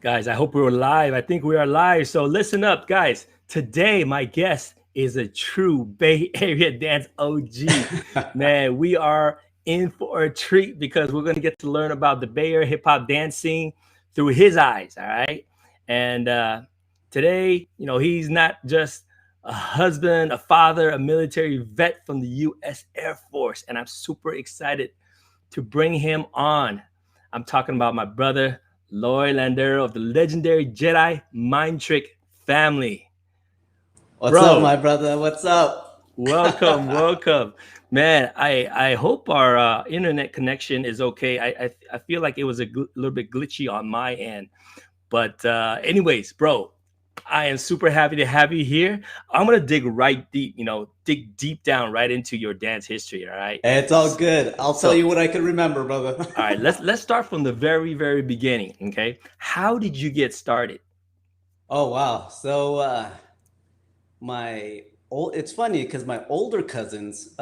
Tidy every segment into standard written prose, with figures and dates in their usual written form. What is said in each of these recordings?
Guys, I hope we're live. I think we are live. So listen up, guys. Today, my guest is a true Bay Area dance OG. Man, we are in for a treat because we're going to get to learn about the Bay Area hip hop dance scene through his eyes. All right. And today, he's not just a husband, a father, a military vet from the U.S. Air Force. And I'm super excited to bring him on. I'm talking about my brother, Lloyd Landero of the legendary Jedi Mindtricks family. What's up, my brother? What's up? Welcome, welcome. Man, I hope our internet connection is okay. I feel like it was a little bit glitchy on my end. But anyways, bro, I am super happy to have you here. I'm gonna dig right deep, dig deep down right into your dance history. All right. It's all good. I'll tell you what I can remember, brother. All right, let's start from the very, very beginning. Okay. How did you get started? Oh wow. So it's funny because my older cousins,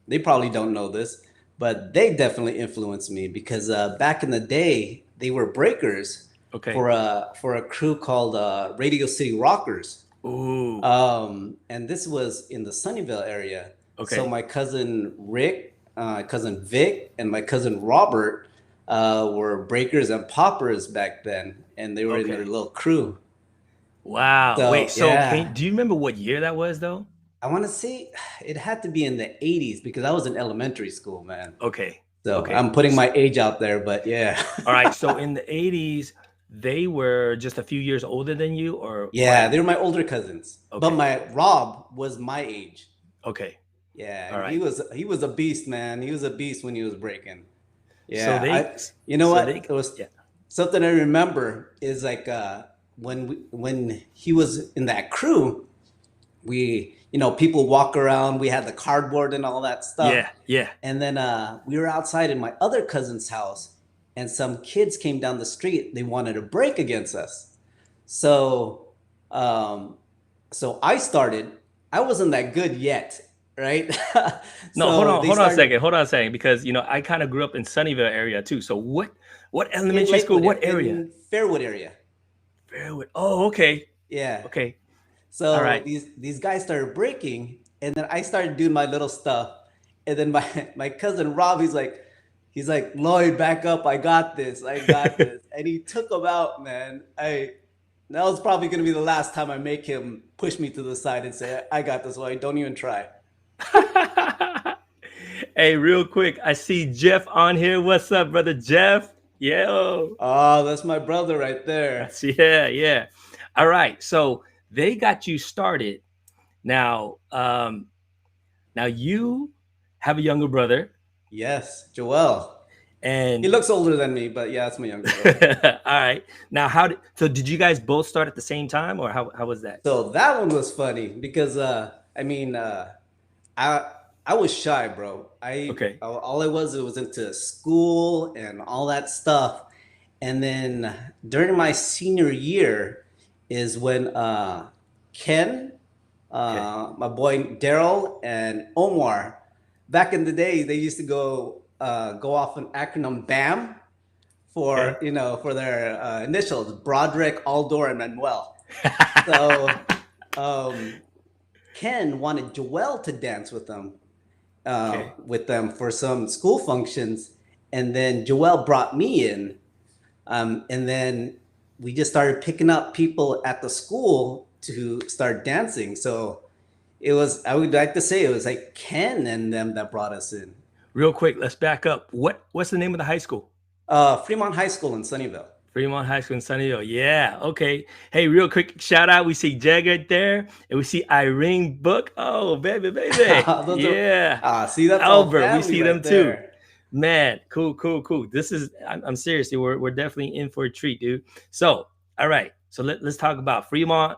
they probably don't know this, but they definitely influenced me because back in the day they were breakers. Okay. For a crew called Radio City Rockers. Ooh. And this was in the Sunnyvale area. Okay. So my cousin Rick, cousin Vic, and my cousin Robert were breakers and poppers back then, and they were in their little crew. Wow. So, wait, so yeah. Do you remember what year that was, though? I want to say it had to be in the 80s because I was in elementary school, man. Okay. So I'm putting my age out there, but yeah. All right. So in the 80s, they were just a few years older than you, or? Yeah, they were my older cousins. Okay. But my Rob was my age. Okay. Yeah, all right. He was a beast, man. He was a beast when he was breaking. Yeah. So it was something I remember is like when he was in that crew, people walk around, we had the cardboard and all that stuff. Yeah, yeah. And then we were outside in my other cousin's house, and some kids came down the street. They wanted to break against us. So I started. I wasn't that good yet, right? No, hold on a second, because I kind of grew up in Sunnyvale area too. So what elementary school? What area? In Fairwood area. Fairwood. Oh, okay. Yeah. Okay. So all right. These guys started breaking, and then I started doing my little stuff, and then my cousin Rob, he's like, Lloyd, back up! I got this, and he took him out, man. That was probably gonna be the last time I make him push me to the side and say, I got this, Lloyd. Don't even try. Hey, real quick, I see Jeff on here. What's up, brother Jeff? Yo. Oh, that's my brother right there. Yeah. All right, so they got you started. Now you have a younger brother. Yes, Joel. And he looks older than me, but yeah, that's my younger brother. All right. Now, did you guys both start at the same time, or how was that? So that one was funny because I I was shy, bro. Okay. All I was, it was into school and all that stuff. And then during my senior year is when Ken, Okay. my boy Daryl, and Omar, back in the day, they used to go off an acronym BAM for Okay. for their initials, Broderick, Aldor, and Manuel. So um, Ken wanted Joel to dance Okay. with them for some school functions, and then Joel brought me in, and then we just started picking up people at the school to start dancing. So it was, I would like to say, it was like Ken and them that brought us in. Real quick, let's back up. What's the name of the high school? Fremont High School in Sunnyvale. Fremont High School in Sunnyvale. Yeah. Okay. Hey, real quick shout out. We see Jeg right there, and we see Irene Book. Oh, baby, baby. Those Yeah. are, see, that's all Albert, we family see right them too. there. Man, cool, cool, cool. This is, I'm seriously, we're definitely in for a treat, dude. So, all right. So let's talk about Fremont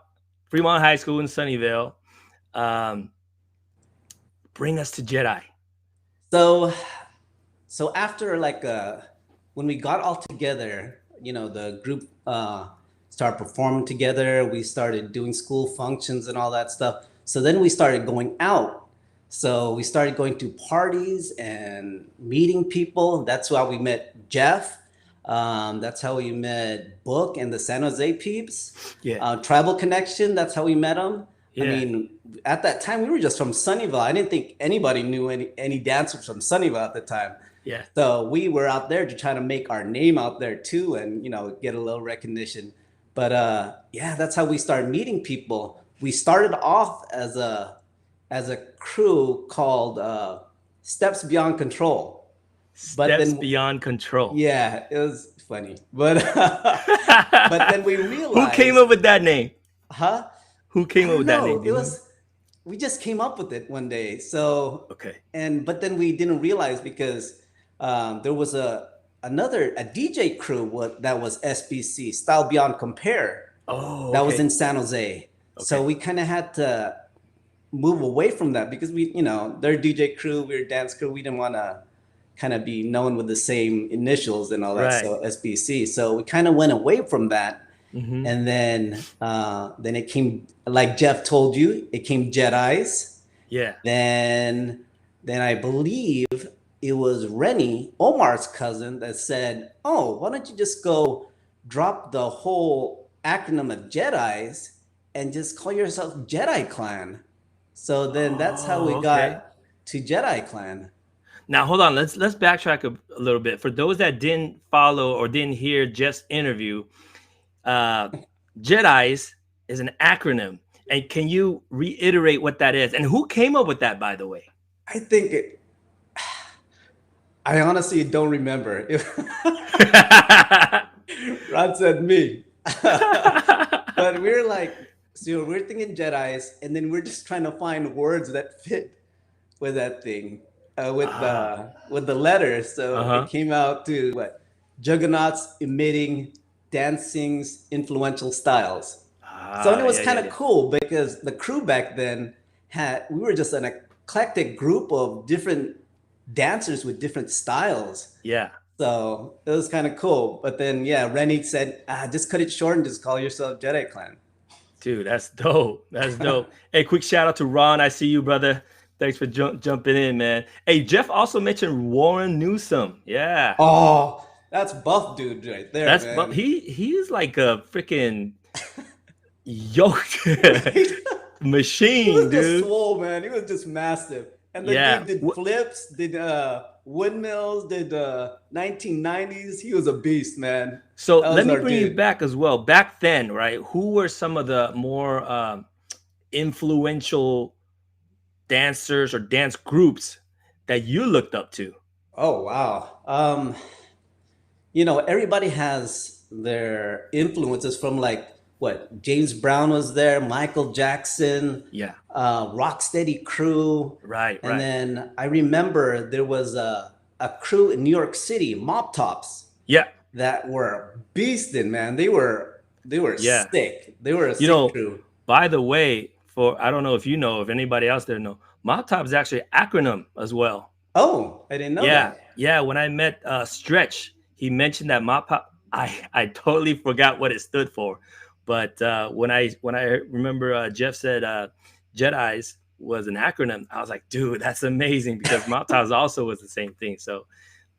High School in Sunnyvale. Bring us to Jedi. So, so after like when we got all together, the group started performing together. We started doing school functions and all that stuff. So then we started going out. So we started going to parties and meeting people. That's how we met Jeff. That's how we met Book and the San Jose peeps. Yeah. Tribal Connection. That's how we met them. I Yeah. mean, at that time we were just from Sunnyvale. I didn't think anybody knew any dancers from Sunnyvale at the time. Yeah. So we were out there to try to make our name out there too, and get a little recognition. But yeah, that's how we started meeting people. We started off as a crew called Steps Beyond Control. But Steps then, Beyond Control. yeah, it was funny. But but then we realized, Who came up with that name? huh? Who came up with that name? It was, we just came up with it one day. So Okay. but then we didn't realize because there was a DJ crew that was SBC, Style Beyond Compare. Oh, That was okay. in San Jose. So Okay. we kind of had to move away from that because they're DJ crew, we're dance crew. We didn't want to kind of be known with the same initials and all that. Right. So SBC. So we kind of went away from that. Mhm. And then it came, like Jeff told you, it came Jedis. Yeah. Then I believe it was Rennie, Omar's cousin, that said, "Oh, why don't you just go drop the whole acronym of Jedis and just call yourself Jedi Clan?" So then that's how we got to Jedi Clan. Now hold on. Let's backtrack a little bit. For those that didn't follow or didn't hear Jeff's interview, Jedis is an acronym. And can you reiterate what that is? And who came up with that, by the way? I honestly don't remember. Rod said me. But we're like, so we're thinking Jedis, and then we're just trying to find words that fit with that thing, with the letters. So it came out to what? Juggernauts emitting dancing's influential styles. So it was kind of cool because the crew back then we were just an eclectic group of different dancers with different styles. Yeah. So it was kind of cool. But then, yeah, Rennie said, just cut it short and just call yourself Jedi Clan. Dude, that's dope. That's dope. Hey, quick shout out to Ron. I see you, brother. Thanks for jumping in, man. Hey, Jeff also mentioned Warren Newsom. Yeah. Oh, that's buff dude right there. That's man. buff. He's like a freaking yoked machine, he was dude. just swole, man. He was just massive. And the dude did flips, did windmills, did 1990s. He was a beast, man. So let me bring you back as well. Back then, right? Who were some of the more influential dancers or dance groups that you looked up to? Oh, wow. Everybody has their influences from like what James Brown was there, Michael Jackson, Rocksteady crew. Right. And then I remember there was a crew in New York City, Mop Tops. Yeah. That were beasting, man. They were sick. They were a sick crew. By the way, I don't know if you know, if anybody else there know, Mop Top is actually an acronym as well. Oh, I didn't know Yeah, that. yeah. When I met Stretch, he mentioned that Mop Top. I totally forgot what it stood for, but when I remember Jeff said Jedi's was an acronym, I was like, dude, that's amazing because Mop Top also was the same thing. So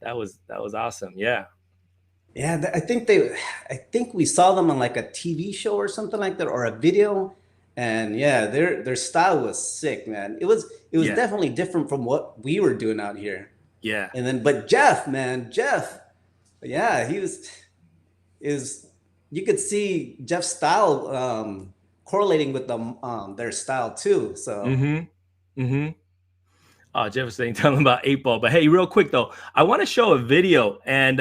that was awesome. Yeah, Yeah, I think we saw them on like a TV show or something like that, or a video. And yeah, their style was sick, man. It was yeah, definitely different from what we were doing out here. yeah. And then, but Jeff, man, Jeff, yeah, he was is you could see Jeff's style correlating with them their style too. So Mm-hmm. Mm-hmm. Oh, Jeff was saying, tell him about 8 Ball. But hey, real quick though, I want to show a video. And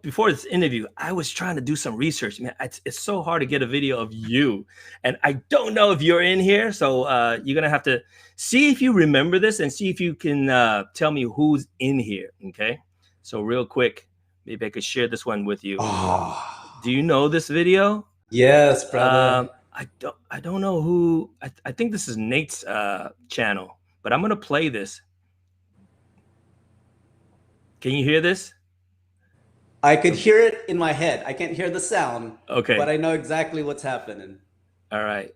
before this interview, I was trying to do some research. Man, it's so hard to get a video of you, and I don't know if you're in here. So you're gonna have to see if you remember this and see if you can tell me who's in here. Okay. So real quick, maybe I could share this one with you. oh Do you know this video? yes, brother. I don't know who. I think this is Nate's channel, but I'm gonna play this. Can you hear this? I could hear it in my head. I can't hear the sound, but Okay. I know exactly what's happening. All right.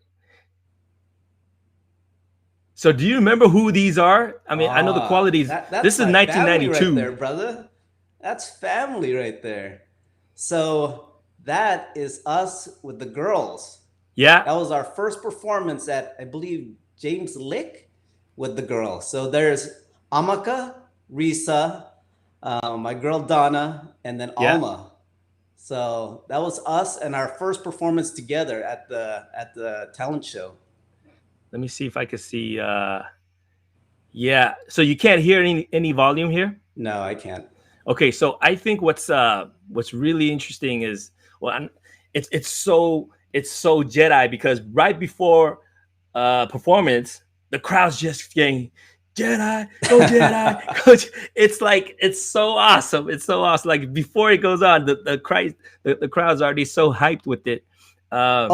So do you remember who these are? I mean, I know the qualities. That's This is my family right 1992. there, brother. That's family right there. So that is us with the girls. Yeah. That was our first performance at, I believe, James Lick with the girls. So there's Amaka, Risa, my girl Donna, and then Yeah. Alma. So that was us and our first performance together at the talent show. Let me see if I can see. Yeah. So you can't hear any volume here. No, I can't. Okay. So I think what's really interesting is, well, it's so Jedi because right before performance, the crowd's just getting Jedi, go Jedi, go. It's like it's so awesome. It's so awesome. Like before it goes on, the crowd's already so hyped with it. Um,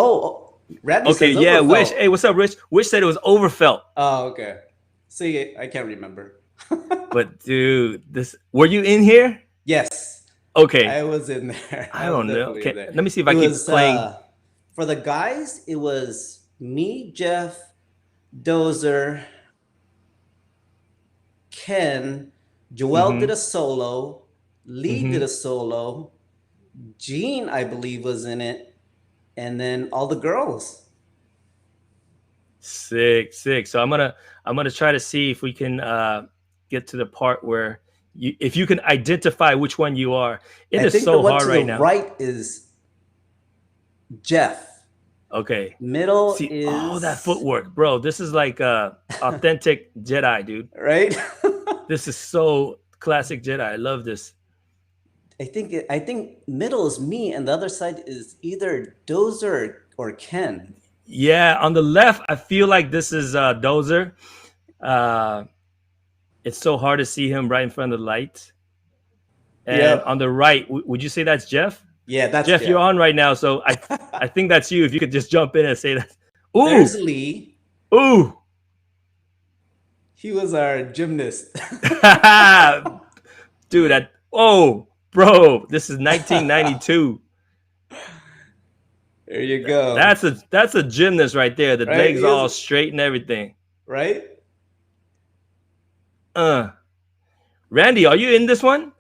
Randy okay, says yeah. Wish, overfelt. hey, what's up, Rich? Wish said it was overfelt, Oh, okay. See, I can't remember. but dude, this were you in here? Yes, Okay, I was in there. I I was don't know. definitely in Okay, there. let me see if It I keep was playing. for the guys. It was me, Jeff, Dozer, Ken, Joel did Mm-hmm. a solo, Lee did Mm-hmm. a solo, Gene, I believe, was in it, and then all the girls. Sick, sick. So I'm gonna try to see if we can get to the part where if you can identify which one you are. It I is think the so one hard to the right now. right is Jeff. Okay. Middle See, oh, that is footwork, bro. This is like authentic Jedi, dude. right. This is so classic Jedi. I love this. I think middle is me, and the other side is either Dozer or Ken. Yeah, on the left, I feel like this is Dozer. Uh, it's so hard to see him right in front of the light. And on Yep. the right, would you say that's Jeff? Yeah, that's Jeff, you're Jeff. on right now, so I think that's you. If you could just jump in and say that. There's Ooh, Lee. ooh, He was our gymnast. dude. Oh, bro, this is 1992. There you go. That's a gymnast right there. The Right? legs He was all straight and everything. right. Uh, Randy, are you in this one?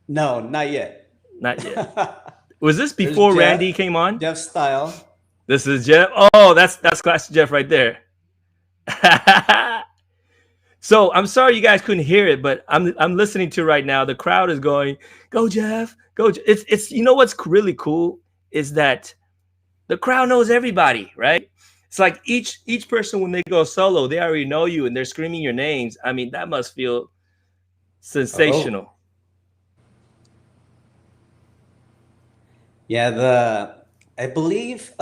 No, not yet. Not yet. Was this There's before Jeff. Randy came on? Jeff Style. This is Jeff. Oh, that's classic Jeff right there. So I'm sorry you guys couldn't hear it, but I'm listening to right now. The crowd is going, "Go Jeff, go!" It's what's really cool is that the crowd knows everybody, right? It's like each person when they go solo, they already know you and they're screaming your names. I mean, that must feel Oh, sensational. yeah. I believe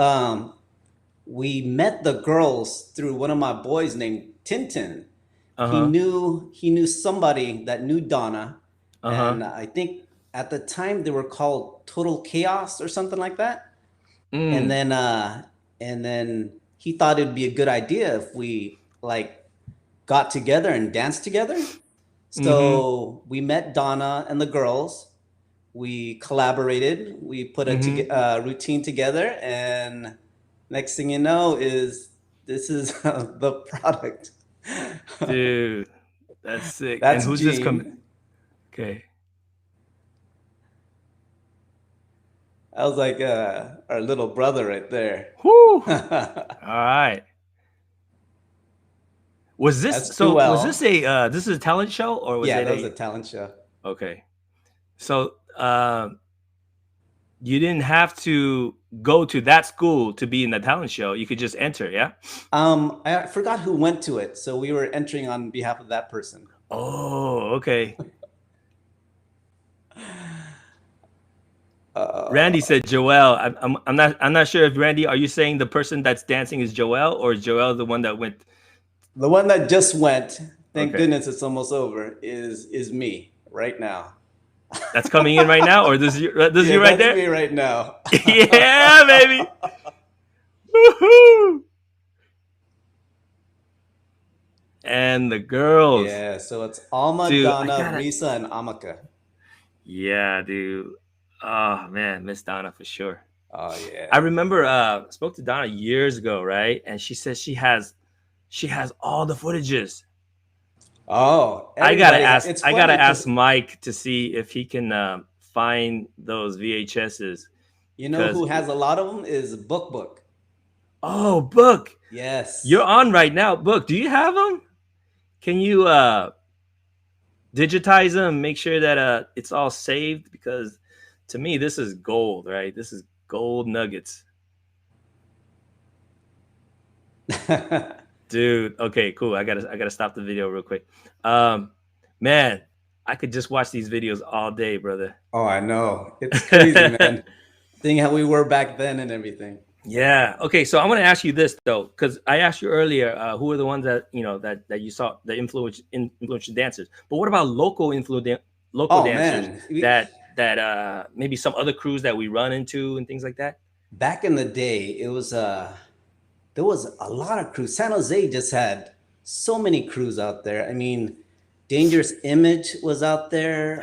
we met the girls through one of my boys named Tintin. Uh He huh. knew he knew somebody that knew Donna, Uh huh. and I think at the time they were called Total Chaos or something like that. And Mm. then uh, and then he thought it'd be a good idea if we like got together and danced together. So we met Donna and the girls. We collaborated. We put a routine together, and next thing you know is this is the product. Dude, that's sick. That's and who's this coming? Gene. Okay. I was like our little brother right there. Whoo! All right. Was this That's so? Joel. Was this a this is a talent show or was Yeah, it that was a talent show. Okay. So you didn't have to go to that school to be in the talent show. You could just enter, yeah? I forgot who went to it, so we were entering on behalf of that person. Oh, okay. Randy said Joel. I'm not sure if Randy, are you saying the person that's dancing is Joel or is Joel the one that went? The one that just went, thank Okay. goodness it's almost over, is me right now. That's coming in right now, or this you right that's there? Me right now. Yeah, baby. Woohoo! And the girls. Yeah, so it's Alma, Dude, Donna, Risa, and Amaka. Yeah, dude. Oh man, Miss Donna for sure. Oh yeah. I remember spoke to Donna years ago, right? And she says she has all the footages. Oh, I gotta ask Mike to see if he can find those VHSs. You know who has a lot of them is Book. Oh, Book. Yes. You're on right now, Book. Do you have them? Can you digitize them? Make sure that it's all saved, because to me this is gold, right? This is gold nuggets. Dude, okay, cool. I gotta stop the video real quick. Man, I could just watch these videos all day, brother. Oh, I know. It's crazy, man. Seeing how we were back then and everything. Yeah. Okay, so I'm gonna ask you this though, because I asked you earlier who are the ones that that you saw the influential dancers. But what about local dancers that maybe some other crews that we run into and things like that? Back in the day, it was there was a lot of crews. San Jose just had so many crews out there. I mean, Dangerous Image was out there.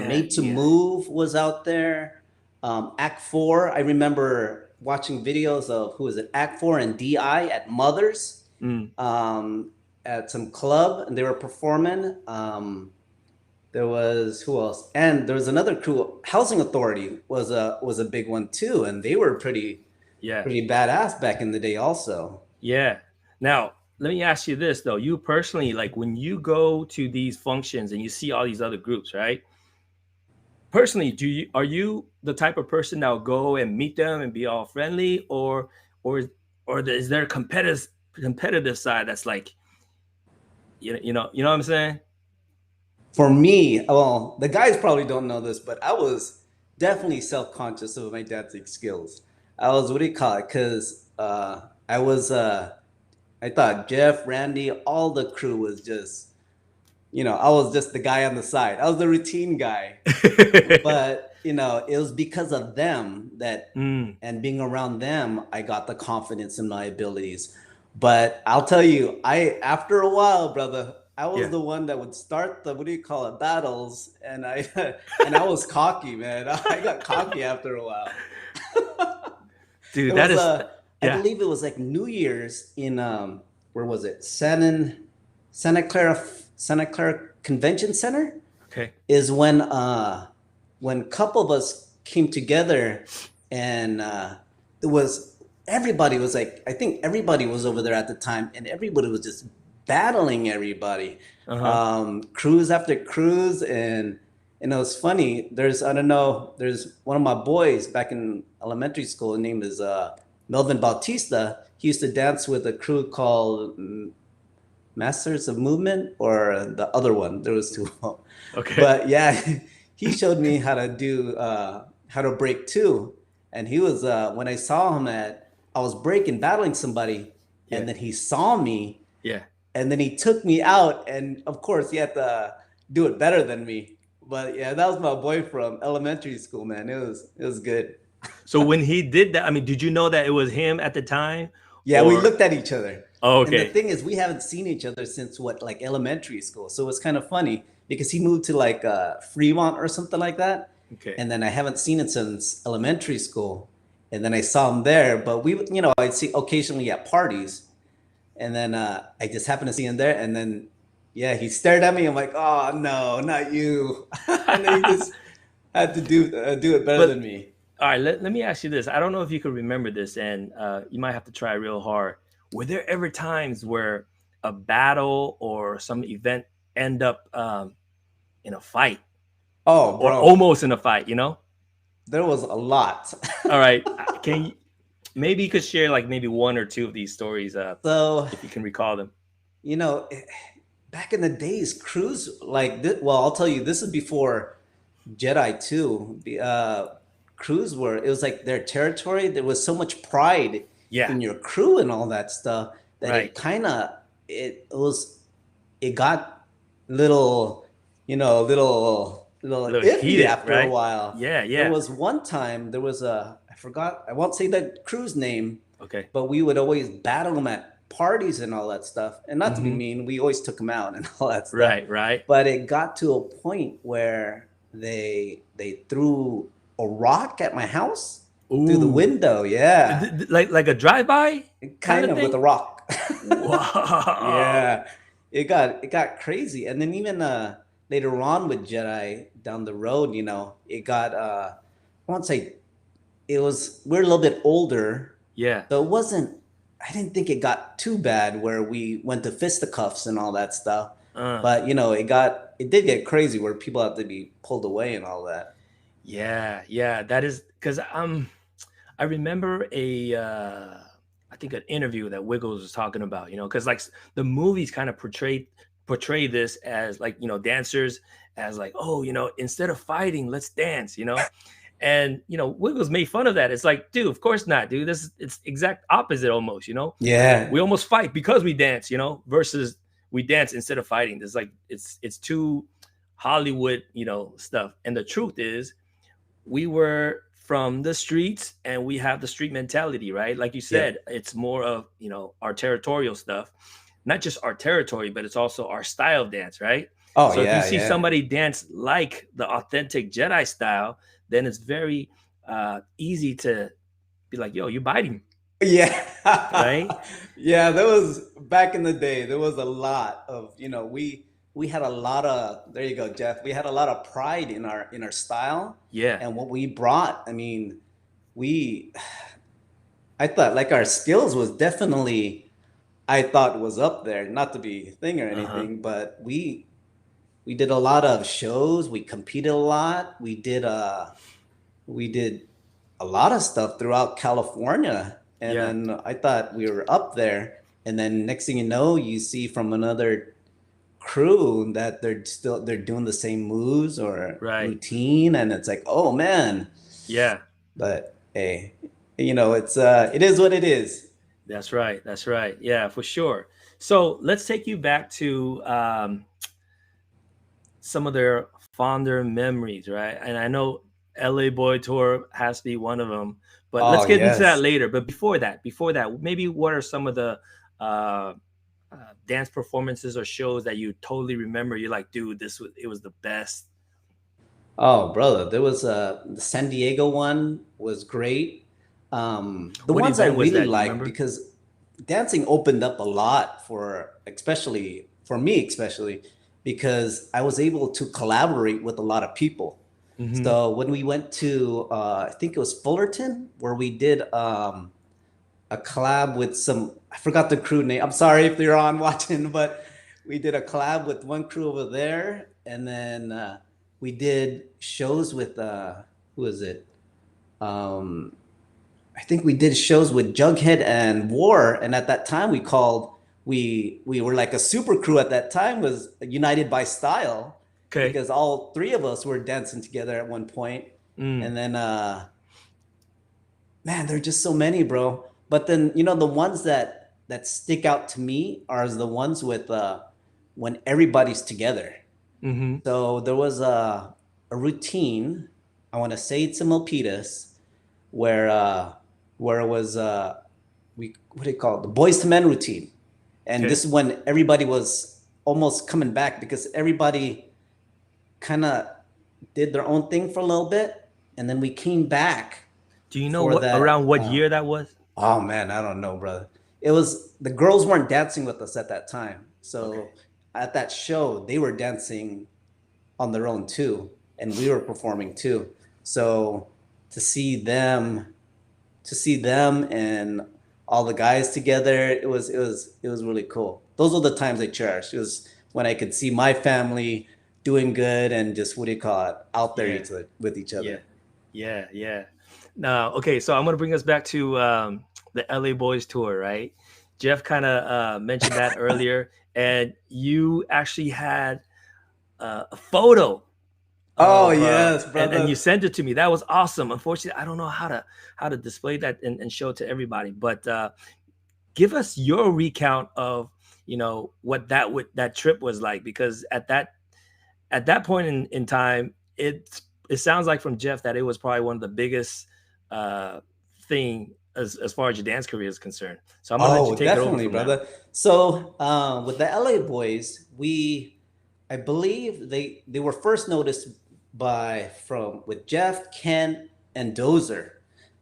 Made to Move was out there. Act 4, I remember watching videos of Act 4 and DI at Mother's at some club, and they were performing. There was who else? And there was another crew. Housing Authority was a big one too, and they were pretty badass back in the day also. Yeah. Now, let me ask you this though. You personally, like when you go to these functions and you see all these other groups, right? Personally, are you the type of person that will go and meet them and be all friendly, or is there a competitive side that's like, you know what I'm saying? For me, well, the guys probably don't know this, but I was definitely self-conscious of my dancing skills. I was, because I thought Jeff, Randy, all the crew was just, I was just the guy on the side. I was the routine guy. But, it was because of them and being around them, I got the confidence in my abilities. But I'll tell you, after a while, brother, I was the one that would start the battles, and I was cocky, man. I got cocky after a while. Dude, I believe it was like New Year's in where was it? Santa Clara Convention Center. Okay. Is when a couple of us came together, and everybody was like, I think everybody was over there at the time, and everybody was just battling everybody, cruise after cruise, and it was funny. There's one of my boys back in elementary school. His name is Melvin Bautista. He used to dance with a crew called Masters of Movement, or the other one. There was two. Okay. But yeah, he showed me how to break too. And he was when I saw him I was battling somebody, and then he saw me. Yeah. And then he took me out, and of course he had to do it better than me. But yeah, that was my boy from elementary school, man. It was good. So when he did that, I mean, did you know that it was him at the time? Yeah, we looked at each other. Oh, And the okay. thing is, we haven't seen each other since what, like elementary school. So it's kind of funny because he moved to like Fremont or something like that. Okay. And then I haven't seen him since elementary school. And then I saw him there, but we, I'd see occasionally at parties. And then I just happened to see him there. And then, yeah, he stared at me. I'm like, oh, no, not you. And then he just had to do it better But than me. all right, let me ask you this. I don't know if you can remember this, and you might have to try real hard. Were there ever times where a battle or some event end up in a fight Oh, or bro, almost in a fight? You know? there was a lot. All right. Can you maybe you could share like maybe one or two of these stories So, if you can recall them? you know, back in the days, crews like this, well, I'll tell you, this is before Jedi 2. Crews were, it was like their territory. There was so much pride Yeah. in your crew and all that stuff that Right. it kind of, it got little, little little iffy heated, after a right? while. Yeah. There Yeah. was one time, I forgot, I won't say the crew's name, Okay. but we would always battle them at parties and all that stuff. And not to be Mm-hmm. mean, we always took them out and all that stuff. Right. Right. But it got to a point where they threw a rock at my house through the Ooh. window. Yeah, Like a drive-by kind of with a thing. rock. Wow. Yeah, it got crazy. And then even later on with Jedi down the road, it got I won't say we're a little bit older, Yeah. so it wasn't. I didn't think it got too bad where we went to fisticuffs and all that stuff. Uh, But it did get crazy where people have to be pulled away and all that. yeah. Yeah. That is because I remember I think an interview that Wiggles was talking about, because like the movies kind of portray this as like, dancers as like, oh, instead of fighting, let's dance, and Wiggles made fun of that. It's like, dude, of course not, dude. It's exact opposite almost, Yeah. we almost fight because we dance, versus we dance instead of fighting. It's like it's too Hollywood, stuff. And the truth is, we were from the streets and we have the street mentality, right? Like you said, it's more of, our territorial stuff, not just our territory, but it's also our style of dance, right? Oh, So if you yeah, see yeah. somebody dance like the authentic Jedi style, then it's very easy to be like, yo, you're biting, Yeah. right? Yeah, there was back in the day, there was a lot of, we had a lot of, there you go, Jeff. We had a lot of pride in our style Yeah. and what we brought. I mean, we I thought like our skills was definitely, I thought was up there, not to be a thing or Uh-huh. anything, but we did a lot of shows, we competed a lot. We did a lot of stuff throughout California. And Yeah. then I thought we were up there. And then next thing you know, you see from another crew that they're doing the same moves or Right. routine. And it's like, oh man. Yeah. But hey, it is what it is. That's right. That's right. Yeah, for sure. So let's take you back to some of their fonder memories, right? And I know LA Boy Tour has to be one of them, but let's Oh get into that yes. later. But before that, maybe what are some of the uh, dance performances or shows that you totally remember? You're like, dude, it was the best. Oh, brother, there was the San Diego one was great. The What ones I event was really that? Do you liked remember? because dancing opened up a lot for, especially for me, especially because I was able to collaborate with a lot of people. Mm-hmm. So when we went to, I think it was Fullerton, where we did a collab with I forgot the crew name. I'm sorry if you're on watching, but we did a collab with one crew over there, and then we did shows with who is it? Um, I think we did shows with Jughead and War, and at that time we were like a super crew at that time, was united by style Okay. because all three of us were dancing together at one point. Mm. And then man, there are just so many, bro. But then the ones that stick out to me are the ones with when everybody's together. Mm-hmm. So there was a routine. I want to say it's in Milpitas where it was we what do you call it? The Boys to Men routine. And Okay. this is when everybody was almost coming back because everybody kind of did their own thing for a little bit, and then we came back Do you know for what that. around what year that was? Oh man, I don't know, brother. It was the girls weren't dancing with us at that time, Okay. so at that show they were dancing on their own too, and we were performing too. So to see them, and all the guys together, it was really cool. Those are the times I cherished. It was when I could see my family doing good and just what do you call it, out there Yeah. with each Yeah. other. Yeah. Yeah. Now, okay, so I'm gonna bring us back to the LA Boys tour, right? Jeff kind of mentioned that earlier, and you actually had a photo Oh of yes, and you brother. sent it to me. That was awesome. Unfortunately, I don't know how to display that and show it to everybody, but give us your recount of what that trip was like, because at that point in time, it sounds like from Jeff that it was probably one of the biggest uh thing as far as your dance career is concerned. So I'm gonna let you Oh, take it over definitely, from now. brother. So with the LA Boys, I believe they were first noticed by from with Jeff, Ken, and Dozer.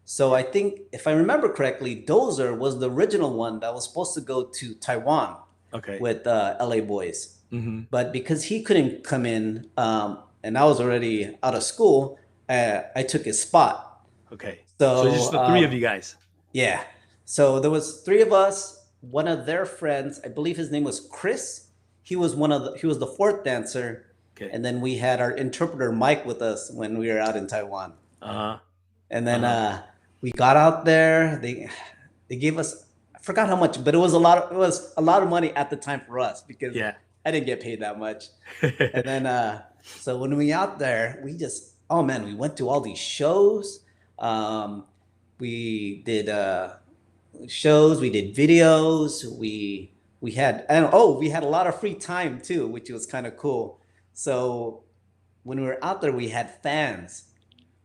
So I think if I remember correctly, Dozer was the original one that was supposed to go to Taiwan Okay. with LA Boys, Hmm. but because he couldn't come in, and I was already out of school, I took his spot. Okay. So it's just So the three of you guys. yeah. So there was three of us. One of their friends, I believe his name was Chris. He was the fourth dancer, Okay. and then we had our interpreter Mike with us when we were out in Taiwan. Uh-huh. And then Uh-huh. we got out there. They gave us, I forgot how much, but it was a lot of money at the time for us because Yeah. I didn't get paid that much. And then so when we out there, we just, oh man, we went to all these shows. Um, we did shows, we did videos, we had, and oh, we had a lot of free time too, which was kind of cool. So when we were out there, we had fans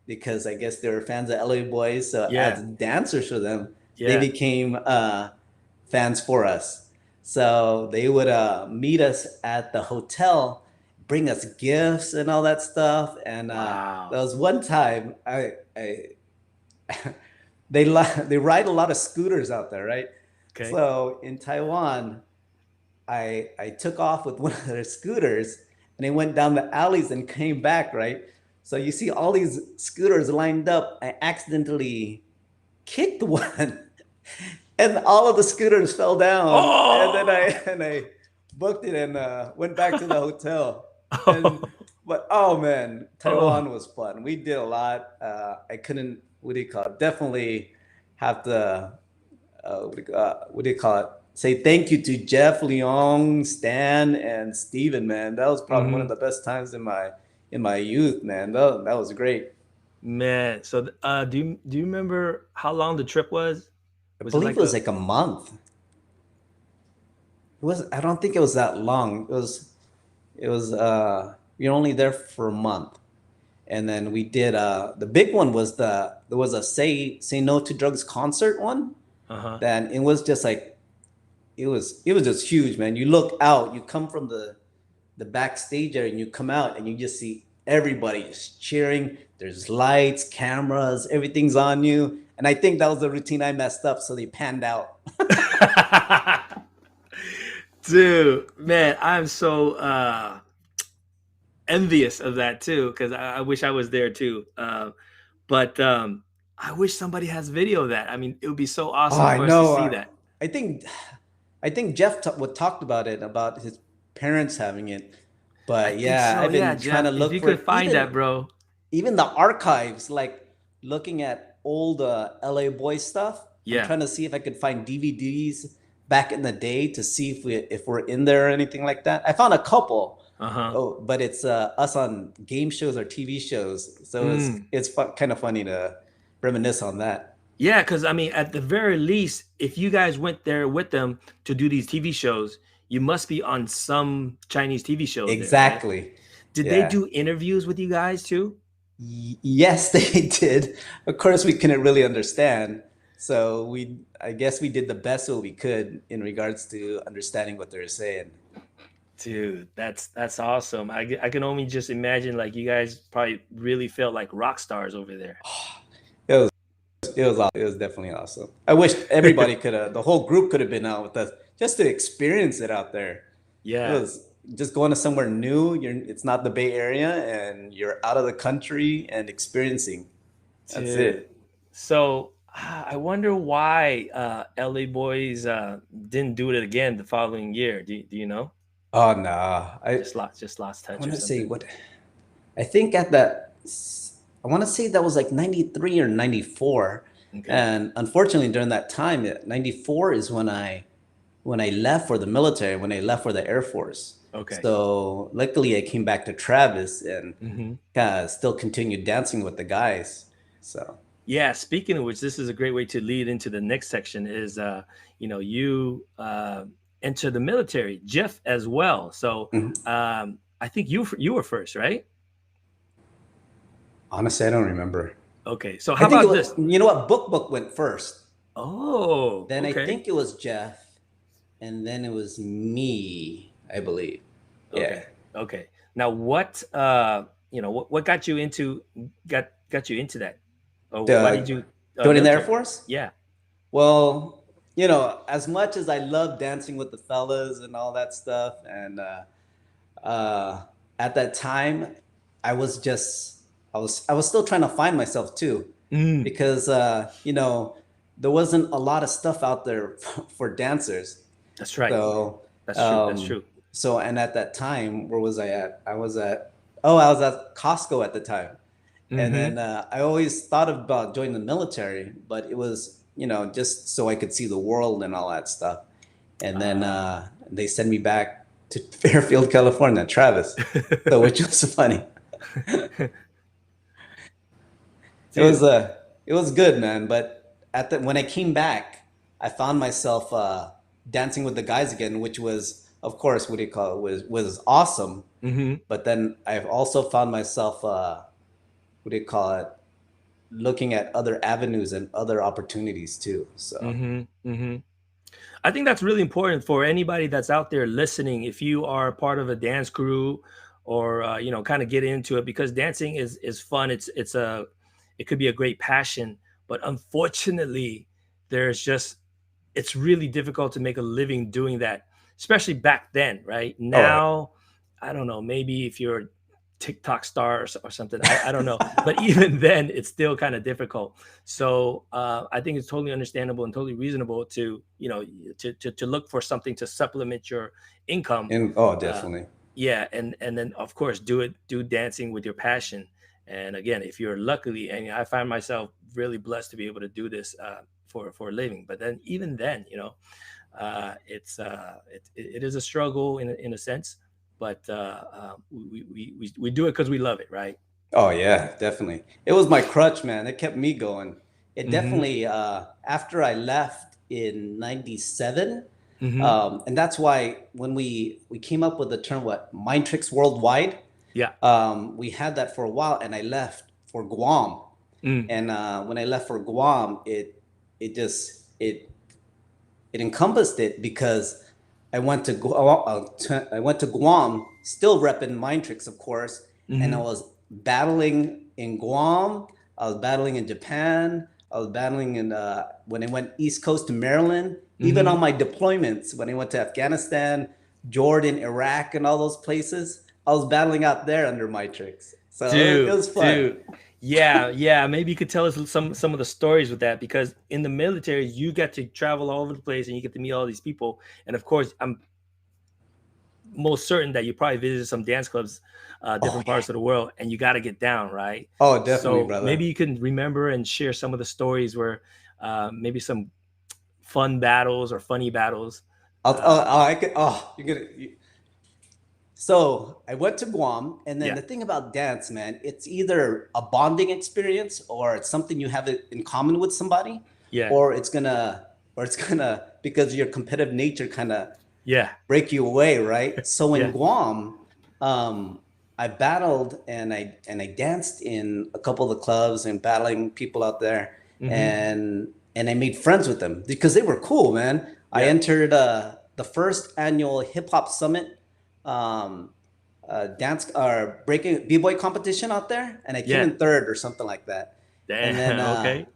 because I guess they were fans of LA Boys. So Yeah. as dancers for them, they Yeah. became fans for us. So they would meet us at the hotel, bring us gifts and all that stuff. And there Wow. was one time they ride a lot of scooters out there, right? Okay. So in Taiwan, I took off with one of their scooters and they went down the alleys and came back, right? So you see all these scooters lined up. I accidentally kicked one and all of the scooters fell down. And then Oh. I booked it and went back to the hotel. And Oh. but oh man, Oh. Taiwan was fun. We did a lot. I couldn't. What do you call it? Definitely have to. What do you call it? Say thank you to Jeff, Leong, Stan, and Steven, man. That was probably one of Hmm. the best times in my youth, man. That was great. Man, so do you remember how long the trip was? I Was it believe it like was a like a month. I don't think it was that long. It was we were only there for a month. And then we did the big one was there was a say no to drugs concert one. uh-huh. Then it was just like it was just huge, man. You look out, you come from the backstage area and you come out and you just see everybody just cheering. There's lights, cameras, everything's on you. And I think that was the routine I messed up, so they panned out. Dude, man, I'm so envious of that too, because I wish I was there too. But I wish somebody has video of that. I mean, it would be so Oh, awesome I for us to know. see that. I think I think Jeff talked about it about his parents having it. I But think yeah, so. I've Yeah, been trying Jeff, to if look you for could it. find that, bro. Even the archives, like looking at old LA Boy stuff. I'm Yeah. trying to see if I could find DVDs back in the day to see if we're in there or anything like that. I found a couple. Uh-huh. Oh, but it's us on game shows or TV shows, so Mm. it's kind of funny to reminisce on that. Yeah, because I mean, at the very least, if you guys went there with them to do these TV shows, you must be on some Chinese TV shows there, right? Exactly. Did they Yeah. do interviews with you guys too? Yes, they did. Of course, we couldn't really understand. So I guess we did the best what we could in regards to understanding what they're saying. Dude, that's awesome. I can only just imagine like you guys probably really felt like rock stars over there. It was it was definitely awesome. I wish everybody could have, the whole group could have been out with us just to experience it out there. It Yeah, was just going to somewhere new. It's not the Bay Area, and you're out of the country and experiencing. That's dude. it. So I wonder why LA Boys didn't do it again the following year. Do you know? Oh no, Just lost I touch want or to say something. what I think at that. I want to say that was like 93 or 94, Okay. and unfortunately during that time, 94 is when I left for the military, when I left for the Air Force. Okay. So luckily I came back to Travis and Hmm. still continued dancing with the guys. So Yeah, speaking of which, this is a great way to lead into the next section is you enter the military, Jeff as well. So mhm. I think you were first, right? Honestly, I don't remember. Okay. So I how think it about was, this? you know what, Book went first. Oh, Then I okay. think it was Jeff, and then it was me, I believe. Yeah. Okay. Okay. Now what got you into got you into that? Or why did The you Joining the Air military? Force? Yeah. Well, as much as I love dancing with the fellas and all that stuff, and uh, at that time, I was just, I was still trying to find myself too, Mm, because there wasn't a lot of stuff out there for dancers. that's right. So, That's true. That's true. and at that time, where was I at? I was at Costco at the time. And Mm-hmm. then I always thought about joining the military, but it was, just so I could see the world and all that stuff. And then Uh, they sent me back to Fairfield, California, Travis. So which was funny. It was dude. it was good, man. But when I came back, I found myself dancing with the guys again, which was, of course, what do you call it, was awesome. Mm-hmm. But then I've also found myself what do you call it, looking at other avenues and other opportunities too. So, Mm-hmm. Mm-hmm. I think that's really important for anybody that's out there listening. If you are part of a dance crew, or kind of get into it, because dancing is fun. It could be a great passion, but unfortunately, there's just it's really difficult to make a living doing that, especially back then. Right oh, now, I don't know. Maybe if you're a TikTok star or something, I don't know. But even then, it's still kind of difficult. So I think it's totally understandable and totally reasonable to to look for something to supplement your income. and oh, Uh, definitely. yeah, and then of course do dancing with your passion. And again, if you're luckily, and I find myself really blessed to be able to do this for a living. But then even then, it is a struggle in a sense, but we do it because we love it, right? Oh yeah, definitely. It was my crutch, man. It kept me going. It Mm-hmm. definitely after I left in 97, Mm-hmm. and that's why when we came up with the term, what, mind tricks worldwide, Yeah. we had that for a while, and I left for Guam. Mm. And when I left for Guam, it just it encompassed it, because I went to Guam, still repping Mind Tricks, of course, and I Mm-hmm. was battling in Guam. I was battling in Japan. I was battling in when I went East Coast to Maryland. Even Mm-hmm. on my deployments, when I went to Afghanistan, Jordan, Iraq, and all those places, I was battling out there under Mind Tricks. So it Dude, was fun. dude. Yeah, yeah. Maybe you could tell us some of the stories with that, because in the military you get to travel all over the place and you get to meet all these people. And of course, I'm most certain that you probably visited some dance clubs, Oh different yeah. parts of the world, and you got to get down, right? Oh, definitely, So maybe brother. you can remember and share some of the stories where maybe some fun battles or funny battles. Uh, I could. Oh, you're gonna. So I went to Guam, and then yeah, the thing about dance, man, it's either a bonding experience, or it's something you have it in common with somebody, yeah, or it's gonna, because your competitive nature kind of yeah, break you away, right? So in yeah. Guam, I battled, and I danced in a couple of the clubs and battling people out there, Mm-hmm. and and I made friends with them because they were cool, man. I entered the first annual hip hop summit, um, dance or breaking b-boy competition out there, and I came in third or something like that. And then Damn. Okay.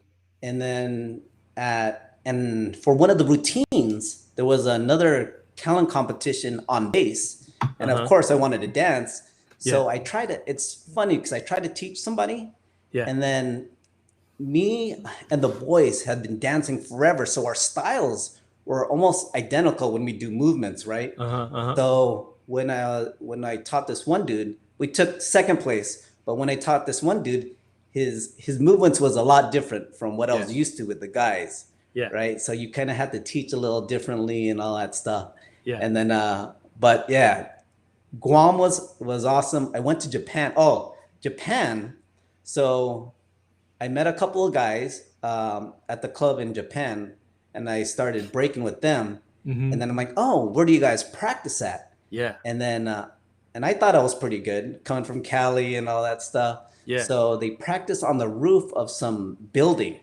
and then and for one of the routines, there was another talent competition on bass, and of course I wanted to dance. So I tried to. It's funny because I tried to teach somebody, and then me and the boys had been dancing forever, so our styles were almost identical when we do movements, right? So when I taught this one dude, we took second place. But when I taught this one dude, his movements was a lot different from what I was used to with the guys, right? So you kind of had to teach a little differently and all that stuff. And then, but yeah, Guam was awesome. I went to Japan. Oh, Japan. So I met a couple of guys at the club in Japan, and I started breaking with them. And then I'm like, oh, where do you guys practice at? And then, and I thought I was pretty good coming from Cali and all that stuff. So they practice on the roof of some building.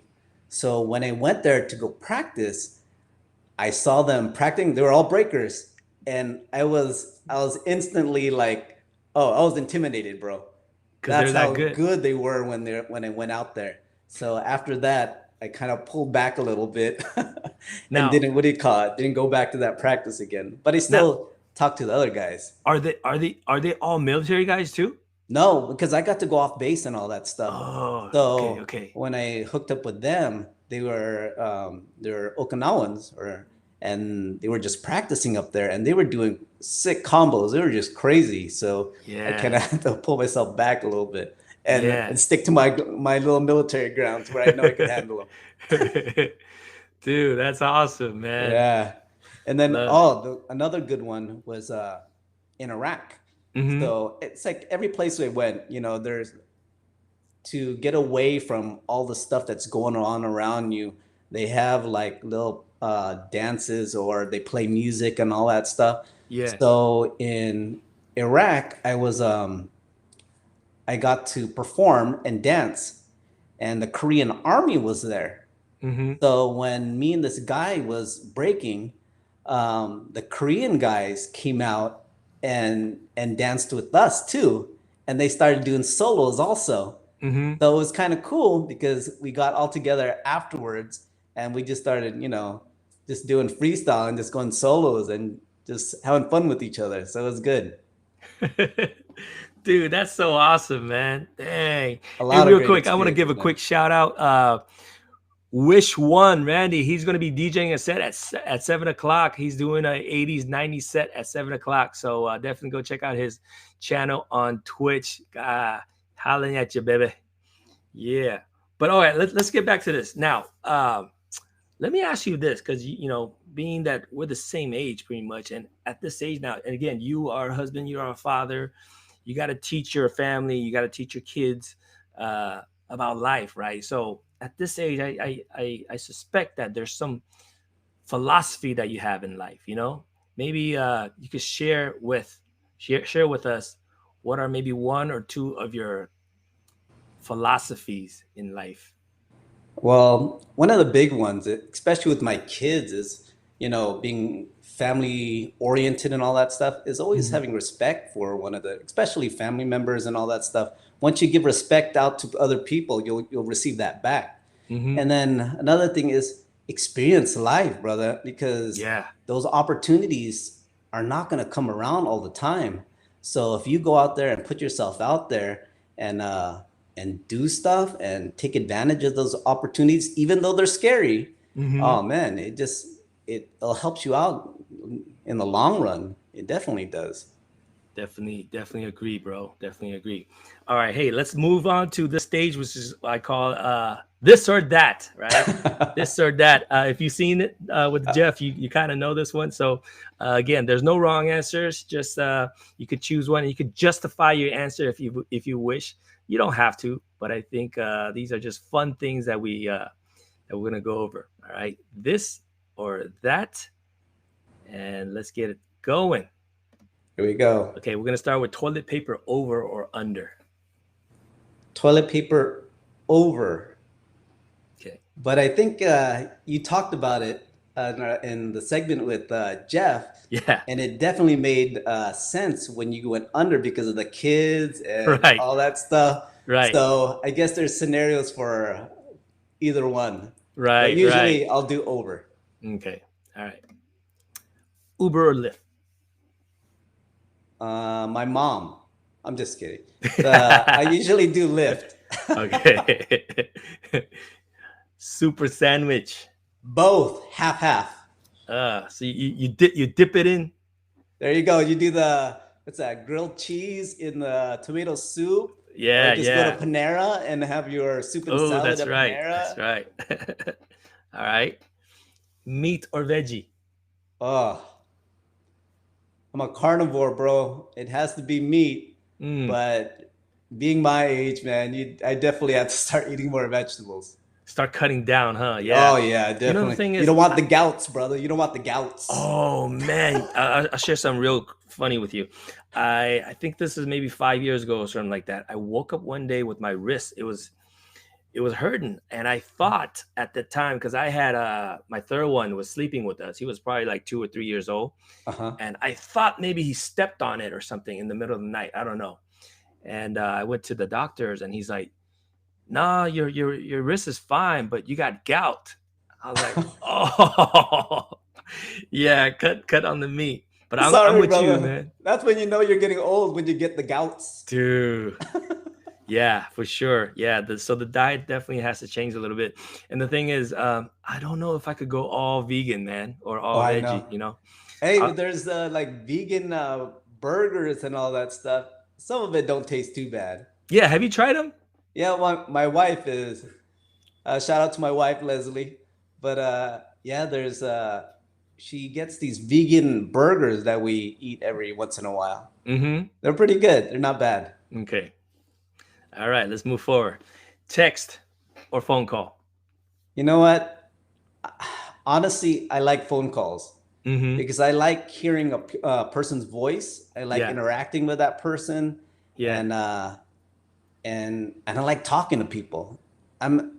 So when I went there to go practice, I saw them practicing. They were all breakers, and I was instantly like, oh, I was intimidated, bro. That's how good they were when I went out there. So after that, I kind of pulled back a little bit and didn't, what do you call it? Didn't go back to that practice again. But I still talk to the other guys. Are they all military guys too? No, because I got to go off base and all that stuff. Oh, So okay. when I hooked up with them, they were Okinawans, and they were just practicing up there, and they were doing sick combos. They were just crazy. So I kind of had to pull myself back a little bit and stick to my little military grounds where I know I could handle them. Dude, that's awesome, man. Yeah. And then another good one was in Iraq. So it's like every place we went, there's to get away from all the stuff that's going on around you. They have like little dances, or they play music and all that stuff. So in Iraq, I got to perform and dance, and the Korean army was there. So when me and this guy was breaking, the Korean guys came out and danced with us too, and they started doing solos also. So it was kind of cool because we got all together afterwards, and we just started, just doing freestyle and just going solos and just having fun with each other. So it was good. Dude, that's so awesome, man. Dang. A lot Hey, of real quick, I want to give a quick shout out. Wish One, Randy, he's going to be DJing a set at 7 o'clock. He's doing an 80s, 90s set at 7 o'clock. So definitely go check out his channel on Twitch. Hollering at you, baby. Yeah. But all right, let's get back to this. Now, let me ask you this, because, being that we're the same age pretty much, and at this age now, and again, you are a husband, you are a father, you got to teach your family, you got to teach your kids about life, right? So at this age, I suspect that there's some philosophy that you have in life, maybe you could share with us what are maybe one or two of your philosophies in life. Well, one of the big ones, especially with my kids, is, being family oriented and all that stuff, is always having respect for especially family members and all that stuff. Once you give respect out to other people, you'll receive that back. And then another thing is experience life, brother, because those opportunities are not going to come around all the time. So if you go out there and put yourself out there and do stuff and take advantage of those opportunities, even though they're scary, oh man, it helps you out in the long run. It definitely does. Definitely agree, bro. Definitely agree. All right, hey, let's move on to this stage, which is I call this or that, right? This or that. If you've seen it with Jeff, you kind of know this one. So again, there's no wrong answers. Just you could choose one, and you could justify your answer if you wish. You don't have to, but I think these are just fun things that we're gonna go over. All right, this or that, and let's get it going. Here we go. Okay, we're gonna start with toilet paper over or under. Toilet paper over. Okay. But I think you talked about it in the segment with Jeff, Yeah. and it definitely made sense when you went under because of the kids and Right. all that stuff. Right. So I guess there's scenarios for either one, but Right. Right. usually I'll do over. Okay. All right. Uber or Lyft? My mom. I'm just kidding. I usually do Lyft. Okay. Super sandwich. Both half half. So you dip it in. There you go. You do the what's that? Grilled cheese in the tomato soup, or Yeah, just go to yeah. Panera and have your soup and Oh, salad that's at right. That's Panera. right. All right. Meat or veggie? Oh, I'm a carnivore, bro. It has to be meat, Mm, but being my age, man, I definitely have to start eating more vegetables. start cutting down, huh? Yeah. Oh yeah, You know the definitely. thing You is, don't want the gouts, brother. You don't want the gouts. oh man, I'll share something real funny with you. I think this is maybe 5 years ago or something like that. I woke up one day with my wrist. It was hurting, and I thought at the time, because I had my third one was sleeping with us. He was probably like 2 or 3 years old, Uh-huh. and I thought maybe he stepped on it or something in the middle of the night. I don't know. And I went to the doctors, and he's like, "Nah, your wrist is fine, but you got gout." I was like, "Oh, yeah, cut on the meat." But I'm Sorry, with you, brother. man, That's when you know you're getting old when you get the gouts. dude. Yeah, for sure. Yeah, so the diet definitely has to change a little bit. And the thing is, I don't know if I could go all vegan, man, or Oh, all I know. veggie. You know? Hey, Uh, but there's like vegan burgers and all that stuff. Some of it don't taste too bad. yeah, have you tried them? Yeah, my wife is. Shout out to my wife Leslie. But yeah, there's she gets these vegan burgers that we eat every once in a while. Mm-hmm. They're pretty good. They're not bad. Okay. All right, let's move forward. Text or phone call? You know what? Honestly, I like phone calls Mm-hmm. because I like hearing a person's voice. I like Yeah. interacting with that person, Yeah. and and I like talking to people. I'm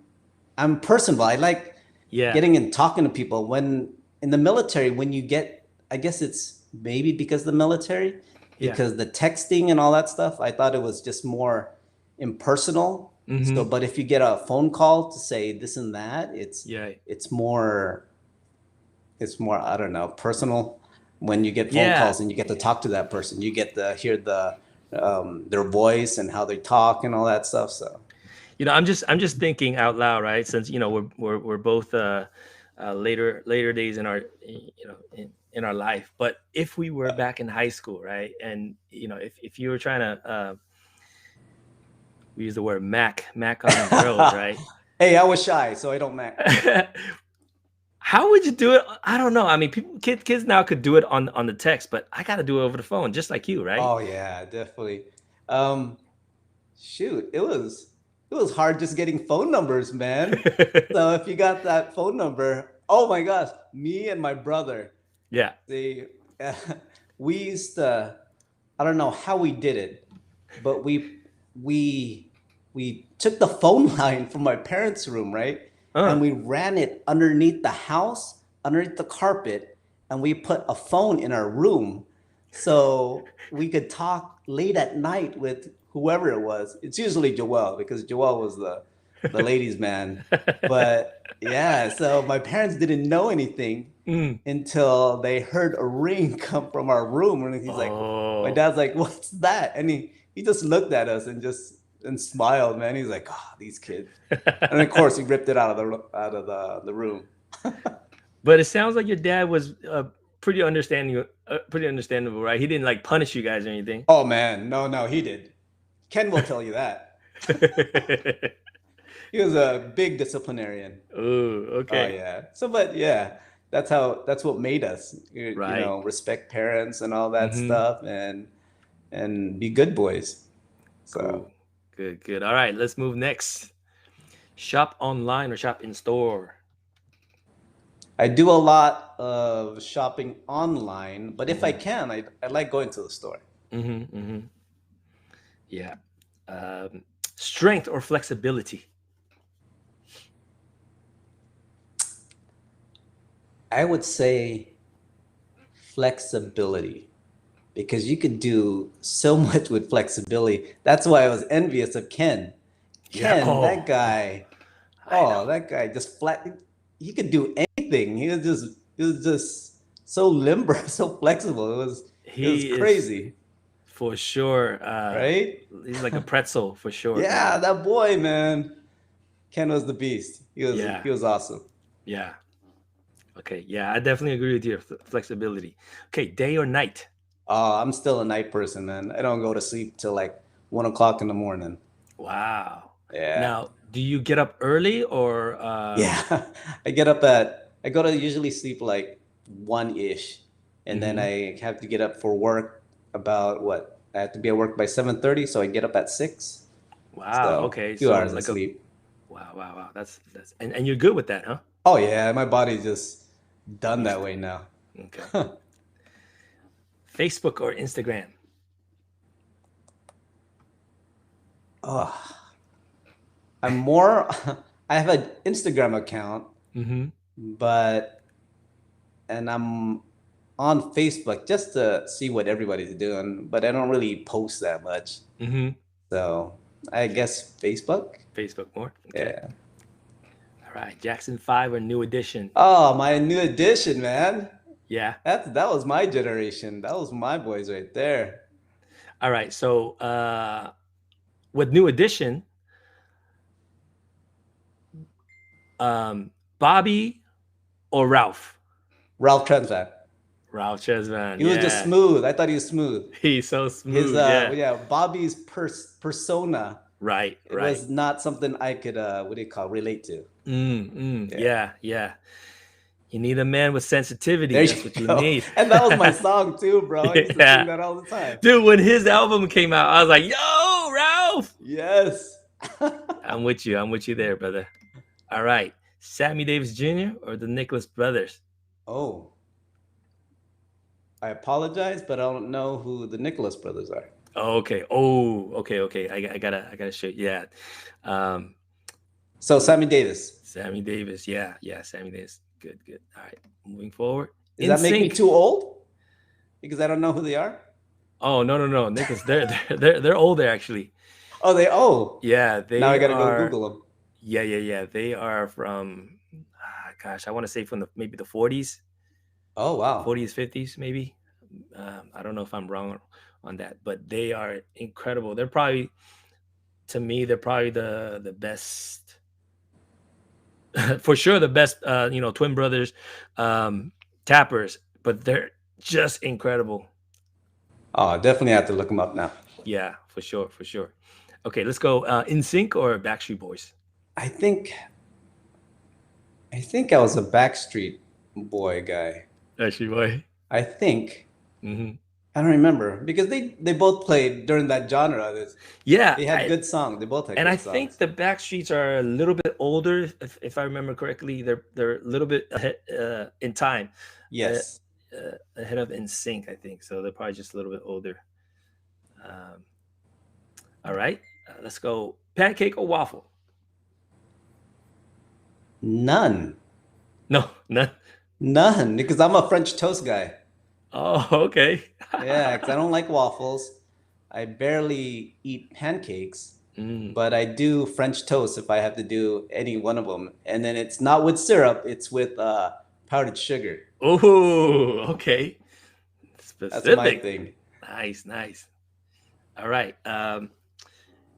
I'm personable. I like Yeah. getting and talking to people. When in the military, when you get, I guess it's maybe because of the military, Yeah. because the texting and all that stuff, I thought it was just more impersonal. So, Mm-hmm. but if you get a phone call to say this and that, Yeah. it's more it's more, I don't know, personal. When you get phone Yeah. calls and you get to talk to that person, you get to hear their voice and how they talk and all that stuff. So I'm just thinking out loud, right? Since we're both later days in our in our life. But if we were back in high school, right, and if you were trying to we use the word mac on girls, right? hey, I was shy, so I don't mac. How would you do it? I don't know. I mean, kids now could do it on the text, but I got to do it over the phone, just like you, right? Oh yeah, definitely. Um, shoot, it was hard just getting phone numbers, man. So if you got that phone number, oh my gosh, me and my brother, Yeah. they we used to, I don't know how we did it, but we we took the phone line from my parents' room, right? And Uh. we ran it underneath the house, underneath the carpet, and we put a phone in our room so we could talk late at night with whoever it was. It's usually Joel because Joel was the ladies' man. But yeah, so my parents didn't know anything Mm. until they heard a ring come from our room, and he's like, my Oh. dad's like, "What's that?" And he just looked at us and just and smiled, man. He's like, "Oh, these kids." And of course, he ripped it out of the room. But it sounds like your dad was pretty understandable, right? He didn't like punish you guys or anything. Oh man, no, no, he did. Ken will tell you that. He was a big disciplinarian. Oh, Oh okay. yeah. So, but yeah, that's what made us, Right. respect parents and all that Mm-hmm. stuff, and be good boys. So Cool. Good, good. All right, let's move next. Shop online or shop in store? I do a lot of shopping online, but if I Mm-hmm. can, I like going to the store. Mm-hmm. Mm-hmm. Yeah. Um, Strength or flexibility? I would say flexibility, because you could do so much with flexibility. That's why I was envious of Ken. Yeah. Ken, that Oh, guy, I know. that guy just flat. He could do anything. He was just so limber, so flexible. It was He is crazy, for sure. right? He's like a pretzel for sure, Yeah, man. that boy, man. Ken was the beast. Yeah. He was awesome. Yeah. Okay. Yeah, I definitely agree with your flexibility. Okay, day or night? I'm still a night person, man. I don't go to sleep till like 1 o'clock in the morning. Wow. Yeah. Now, do you get up early or Yeah. I go to usually sleep like 1-ish. And then mhm. I have to get up for work about what? I have to be at work by 7:30, so I get up at 6. Wow. So Okay. a few So hours of like a sleep. wow, wow, wow. That's and you're good with that, huh? Oh yeah, my body's just done that way now. Okay. Facebook or Instagram? Oh, I'm more I have an Instagram account, Mm-hmm. but and I'm on Facebook just to see what everybody's doing, but I don't really post that much. Mm-hmm. So I Okay. guess Facebook. Facebook more. Okay. Yeah. All right. Jackson 5 or New Edition? Oh, my new edition, man. Yeah. That was my generation. That was my boys right there. All right. So with New Edition, Bobby or Ralph? Ralph Tresvant. Ralph Chesvan. He was just Yeah. smooth. I thought he was smooth. He's so His smooth. Yeah. yeah, Bobby's persona. Right. It Right. was not something I could what do you call, relate to. Yeah. Yeah. Yeah. You need a man with sensitivity. There That's you what you go. need. And that was my song too, bro. I used to sing Yeah. that all the time. Dude, when his album came out, I was like, yo, Ralph. Yes. I'm with you. I'm with you there, brother. All right. Sammy Davis Jr. or the Nicholas Brothers? Oh, I apologize, but I don't know who the Nicholas brothers are. Oh, okay. Oh, okay. Okay. I gotta show you. Yeah. Um, So Sammy Davis. Sammy Davis. Yeah. Yeah. Sammy Davis. Good. Good. All right. Moving forward. Does In that make me sync. too old? Because I don't know who they are. Oh, no. Nicholas, they're older actually. Oh, Yeah, now I they gotta go are. Google them. Yeah. They are from, gosh, I want to say from maybe the 40s, Oh wow. 40s, 50s, maybe. I don't know if I'm wrong on that, but they are incredible. They're probably, to me, they're probably the best, for sure, the best, twin brothers, um, tappers. But they're just incredible. Oh, definitely have to look them up now. Yeah, for sure, for sure. Okay, let's go. In Sync or Backstreet Boys? I think I was a Backstreet Boy guy. Backstreet Boy. I think Hmm. I don't remember because they both played during that genre. Yeah, They had good songs. They both had and I good think songs. the Backstreets are a little bit older, if I remember correctly. They're a little bit ahead, in time, uh, Yes. ahead of In Sync, I think. So they're probably just a little bit older. Um, all right, let's go. Pancake or waffle? None. No, none. None. Because I'm a French toast guy. Oh, okay. Yeah, because I don't like waffles. I barely eat pancakes, Mm. but I do French toast if I have to do any one of them. And then it's not with syrup, it's with powdered sugar. Oh, okay. That's my Specific. thing. Nice. All right.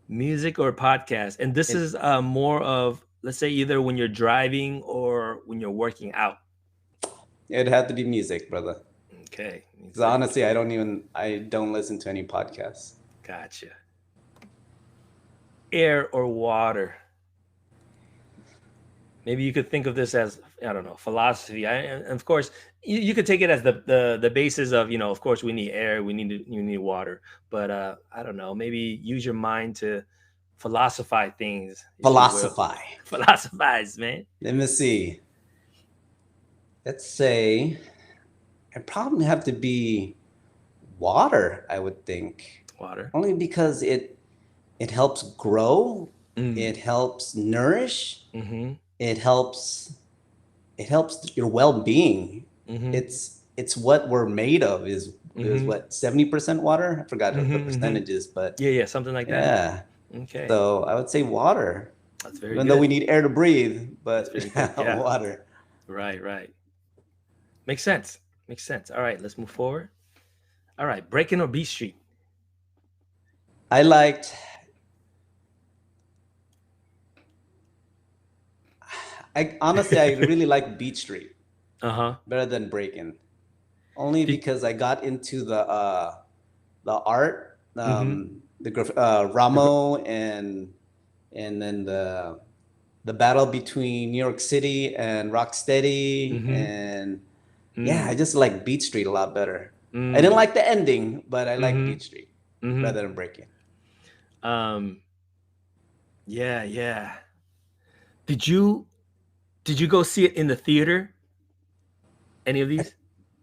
Music or podcast? And this It, is more of, let's say, either when you're driving or when you're working out. it'd have to be music, brother. Okay. Because honestly, I don't listen to any podcasts. Gotcha. Air or water? Maybe you could think of this as, I don't know, philosophy. And of course, you could take it as the basis of, of course we need air, you need water. But I don't know, maybe use your mind to philosophize things, if you will. Philosophy. Philosophize, man. Let me see. Let's say it probably have to be water, I would think. Water. Only because it helps grow, Mm. it helps nourish, Mm-hmm. it helps it helps your well-being. Mm-hmm. It's what we're made of is what 70% water. I forgot the percentages, but Yeah, something like that. yeah. Okay, So I would say water, that's very even though we good. need air to breathe, That's but very good. Yeah, water. right. Makes sense. Makes sense. All right, let's move forward. All right, Breaking or Beat Street? I liked. I honestly, I really like Beat Street Uh-huh. better than Breakin', only Did, because I got into the art, mm-hmm. The Ramo, and then the battle between New York City and Rocksteady, Mm-hmm. and yeah, I Mm, just like Beat Street a lot better. I didn't mm, like the ending, but I like mm-hmm. Beat Street Mm-hmm. rather than Breaking. Um, yeah. Did you did you go see it in the theater? Any of I, these?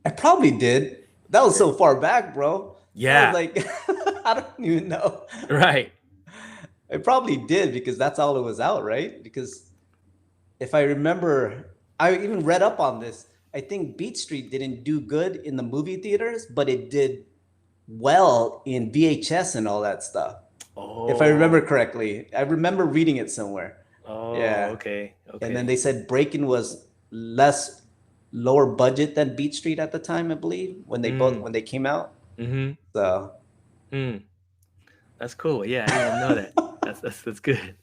I probably did. That was Okay. so far back, bro. That was Yeah, like I don't even know. right. I probably did because that's all it was out, right? Because if I remember, I even read up on this. I think Beat Street didn't do good in the movie theaters, but it did well in VHS and all that stuff. If I remember Oh, correctly, I remember reading it somewhere. Yeah. okay, And then okay. they said Breakin' was less lower budget than Beat Street at the time, I believe, Mm, when they came out. mm-hmm. So, Mm. That's cool. Yeah, I didn't even know that. That's good.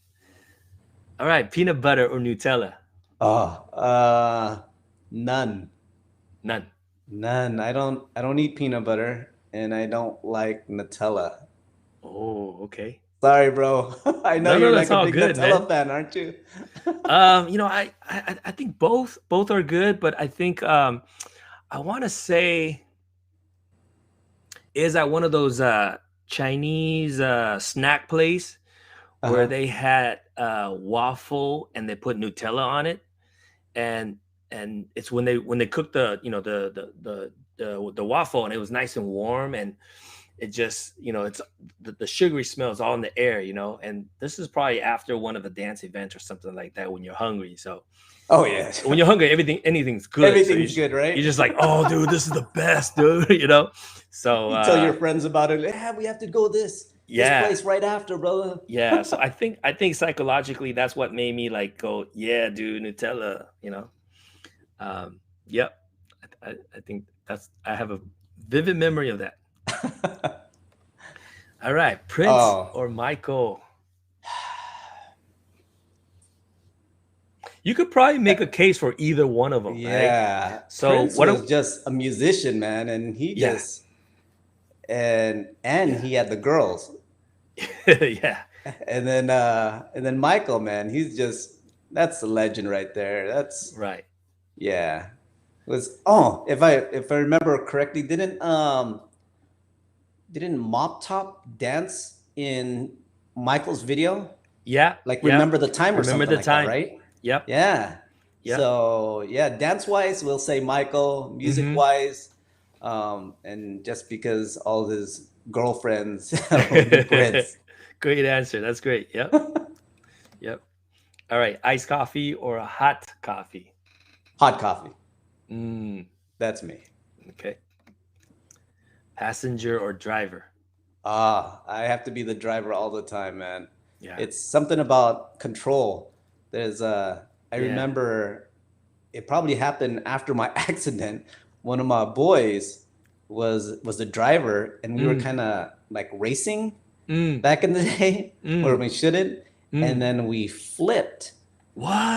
All right, peanut butter or Nutella? oh, none. None. None. I don't eat peanut butter and I don't like Nutella. Oh, okay. Sorry, bro. I know No, you're that's like a all big good, Nutella man. fan, aren't you? I think both are good, but I think I want to say is at one of those Chinese snack place where Uh-huh. they had waffle and they put Nutella on it, and it's when they cooked the the waffle, and it was nice and warm, and it just it's the sugary smell is all in the air, and this is probably after one of the dance events or something like that when you're hungry. So Oh yeah. when you're hungry, anything's good. So Everything's good, you're right? just like, oh, dude, this is the best, dude. So You tell your friends about it. Yeah, we have to go this yeah, place right after, brother. yeah. So I think psychologically that's what made me like go, yeah, dude, Nutella. Yep. I think I have a vivid memory of that. All right, Prince Oh, or Michael? You could probably make a case for either one of them, right? yeah. So Prince what? was just a musician, man, and he Yeah, just and yeah, he had the girls. yeah. And then Michael, man, that's the legend right there. That's Right. yeah. It was if I remember correctly, didn't Mop Top dance in Michael's video? Yeah, Like yeah. Remember the Time or Remember something the like that, time? right? Yep, Yeah. yep. So yeah, dance wise, we'll say Michael. Music Mm-hmm. wise, and just because all his girlfriends will be Prince. Great answer. That's great. Yep, yep. All right, iced coffee or a hot coffee? Hot coffee. Mm, That's me. okay. Passenger or driver? I have to be the driver all the time, man. Yeah, It's something about control. I yeah. remember it probably happened after my accident. One of my boys was the driver, and we were Mm, kind of like racing mm, back in the day where mm, we shouldn't, and mm. then we flipped.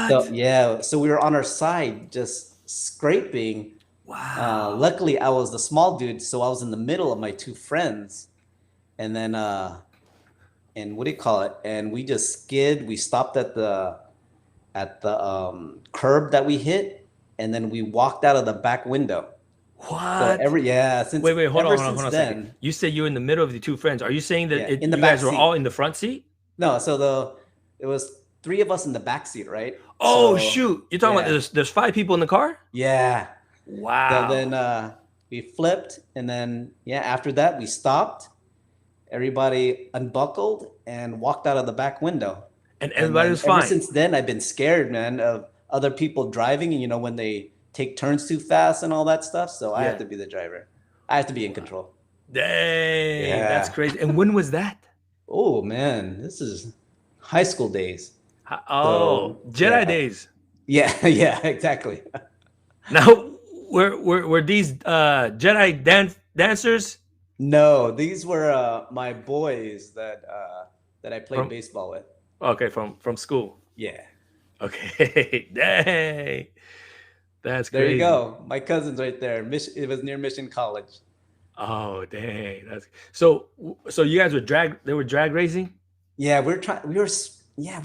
So What? yeah, so we were on our side just scraping. Wow. Luckily, I was the small dude, so I was in the middle of my two friends, and then and what do you call it? And we just skid. We stopped at the curb that we hit, and then we walked out of the back window. So What? since Wait, ever hold since on a second. then, You said you're in the middle of the two friends. Are you saying that yeah, in the you back guys were all seat. in the front seat? No, so it was three of us in the back seat, right? Oh So shoot! You're talking about yeah, there's five people in the car? yeah. So then Wow. we flipped, and then yeah, after that we stopped. Everybody unbuckled and walked out of the back window. And And everybody then was ever fine. since then, I've been scared, man, other people driving, and you know, when they take turns too fast and all that stuff. So I have Yeah. to be the driver. I have to be in control. Dang, that's Yeah. crazy. And when was that? Oh man, this is high school days. Oh, So Jedi yeah, days. yeah, yeah, exactly. Now, were these Jedi dancers No, these were my boys that I played from? baseball with. Okay, from school. Yeah. Okay, dang, that's There you crazy. go. My cousin's right there. It was near Mission College. Oh, dang, that's so. So you guys were drag. They were drag racing. Yeah, we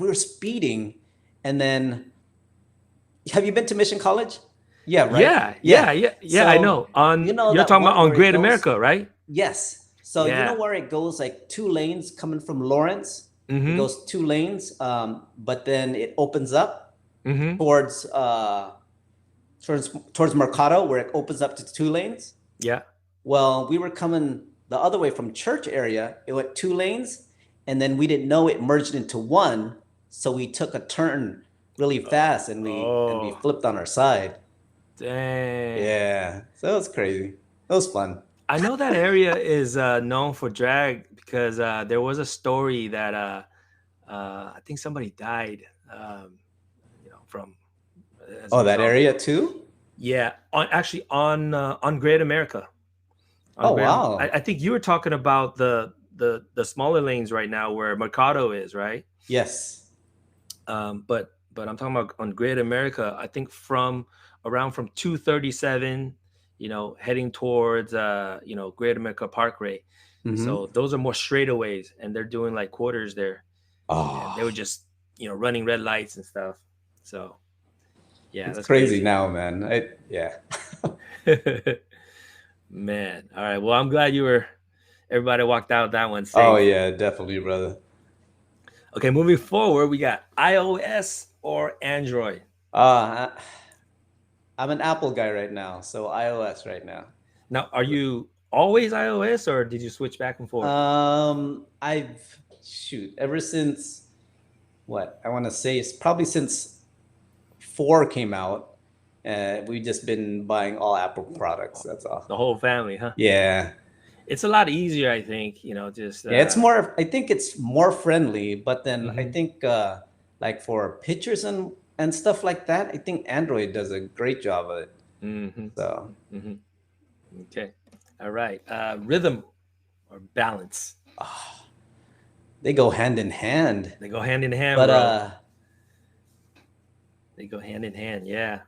were speeding, and then have you been to Mission College? Yeah, right. Yeah, Yeah. yeah, yeah, yeah. I So know. On you know you're that talking about one on where it Great goes. America, right? Yes. So you know Yeah. where it goes like two lanes coming from Lawrence. It Mm-hmm. goes two lanes, but then it opens up Mm-hmm. towards towards Mercado, where it opens up to two lanes. Yeah. Well, we were coming the other way from church area. It went two lanes, and then we didn't know it merged into one. So we took a turn really fast, and we Oh, flipped on our side. dang. Yeah, so it was crazy. It was fun. I know that area is known for drag because there was a story that I think somebody died, from as a Oh, that result. area too? Yeah, on Great America. On Oh, Great, wow. I think you were talking about the smaller lanes right now where Mercado is, right? Yes. But I'm talking about on Great America. I think from 237, heading towards Great America Parkway. Mm-hmm. So those are more straightaways, and they're doing like quarters there, and they Oh, were just running red lights and stuff. So yeah, it's that's crazy crazy. now, man. Yeah. Man, all right. Well, I'm glad everybody walked out that one Oh, safe. yeah, definitely, brother. Okay, moving forward, we got iOS or Android. Uh, I'm an Apple guy right now, so iOS right now. Now, are you always iOS or did you switch back and forth? I've shoot ever since what I want to say is probably since four came out. We've just been buying all Apple products. That's all. The whole family, huh? Yeah, It's a lot easier, I think. Just yeah. It's more. I think it's more friendly, but then I mhm, think like for pictures and stuff like that, I think Android does a great job of it. mhm, So mhm. Okay, all right. Rhythm or balance? they go hand in hand. They go hand in hand, But bro. They go hand in hand. Yeah.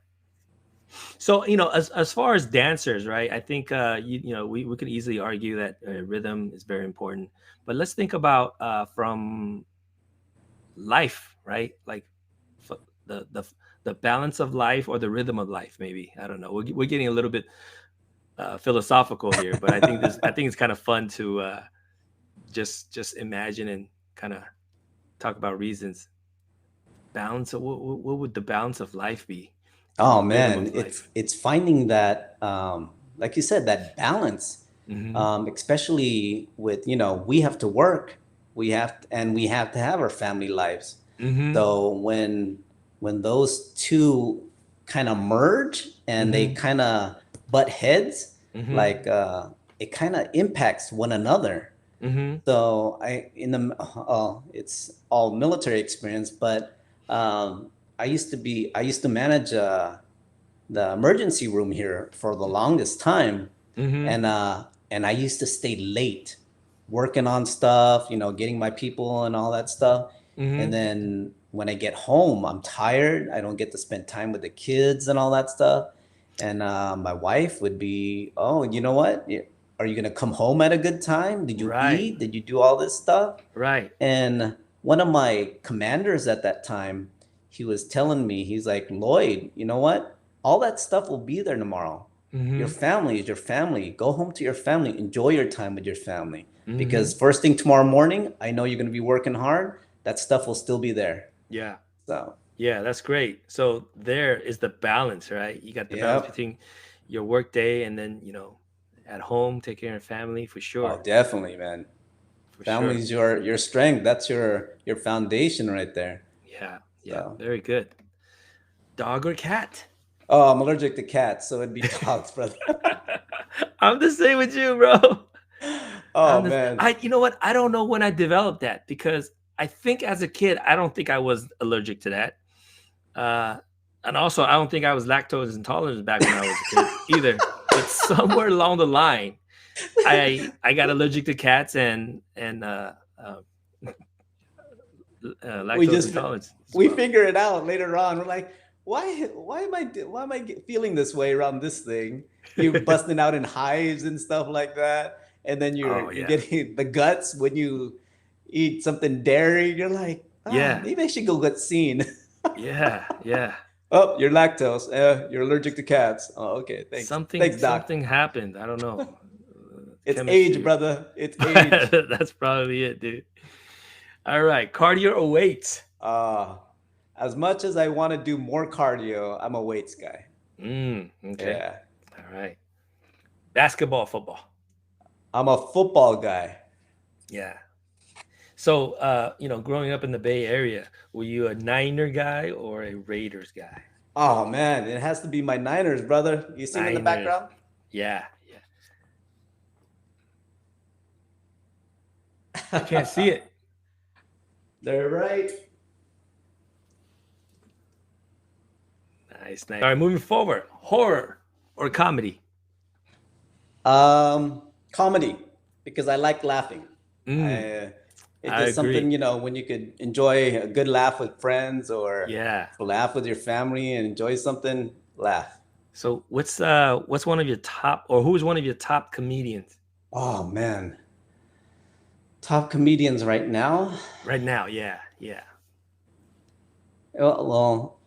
So as far as dancers, right? I think we could easily argue that rhythm is very important. But let's think about from life, right? Like f- the the the balance of life or the rhythm of life. Maybe I don't know. We're getting a little bit philosophical here, but I think it's kind of fun to just imagine and kind of talk about reasons. Balance. What would the balance of life be, and oh the rhythm man, of life? it's finding that like you said, that balance, Hmm. especially with we have to work, we have to have our family lives. Hmm. So when those two kind of merge and they Hmm. kind of butt heads, Hmm. like it kind of impacts one another. Hmm. So it's all military experience, but I used to manage the emergency room here for the longest time, Hmm. and I used to stay late working on stuff, getting my people and all that stuff. And Hmm. then when I get home, I'm tired. I don't get to spend time with the kids and all that stuff. And my wife would be, oh, you know what? Are you gonna come home at a good time? Did you Right. eat? Did you do all this stuff? Right. And one of my commanders at that time, he was telling me, he's like, Lloyd, you know what? All that stuff will be there tomorrow. Your Hmm. family is your family. Go home to your family. Enjoy your time with your family. Hmm. Because first thing tomorrow morning, I know you're going to be working hard. That stuff will still be there. Yeah. So, Yeah, that's great. So there is the balance, right? You got the balance yep. between your work day and then, at home, take care of family for Oh, sure. definitely, man. For Family sure. is your strength. That's your foundation right there. Yeah. Yeah. So, Very good. Dog or cat? Oh, I'm allergic to cats, so it'd be dogs, brother. I'm the same with you, bro. Oh man. You know what? I don't know when I developed that because I think as a kid, I don't think I was allergic to that. And also, I don't think I was lactose intolerant back when I was a kid either. But somewhere along the line, I got allergic to cats and we lactose just intolerance as we well. figure it out later on. We're like, why am I feeling this way around this thing? You're busting out in hives and stuff like that, and then Oh you're yeah, getting the guts when you eat something dairy. You're like, yeah, maybe I should go get seen. yeah. Oh, you're lactose. You're allergic to cats. Oh, okay. Thanks, doc. Something happened. I don't know. It's age, Chemistry. brother. It's age. That's probably it, dude. All right, cardio or weights? As much as I want to do more cardio, I'm a weights guy. Okay. Yeah. All right. Basketball, football. I'm a football guy. Yeah. So, growing up in the Bay Area, were you a Niner guy or a Raiders guy? Oh man, it has to be my Niners, brother. You see them in the Niners. background? Yeah. I can't see it. They're right. Nice. All right, moving forward. Horror or comedy? Comedy, because I like laughing. I It's just something, agree. when you could enjoy a good laugh with friends or Yeah. laugh with your family and enjoy something, laugh. So what's one of your top, or who's one of your top comedians Oh man. Top comedians right now? right now? Yeah. Well,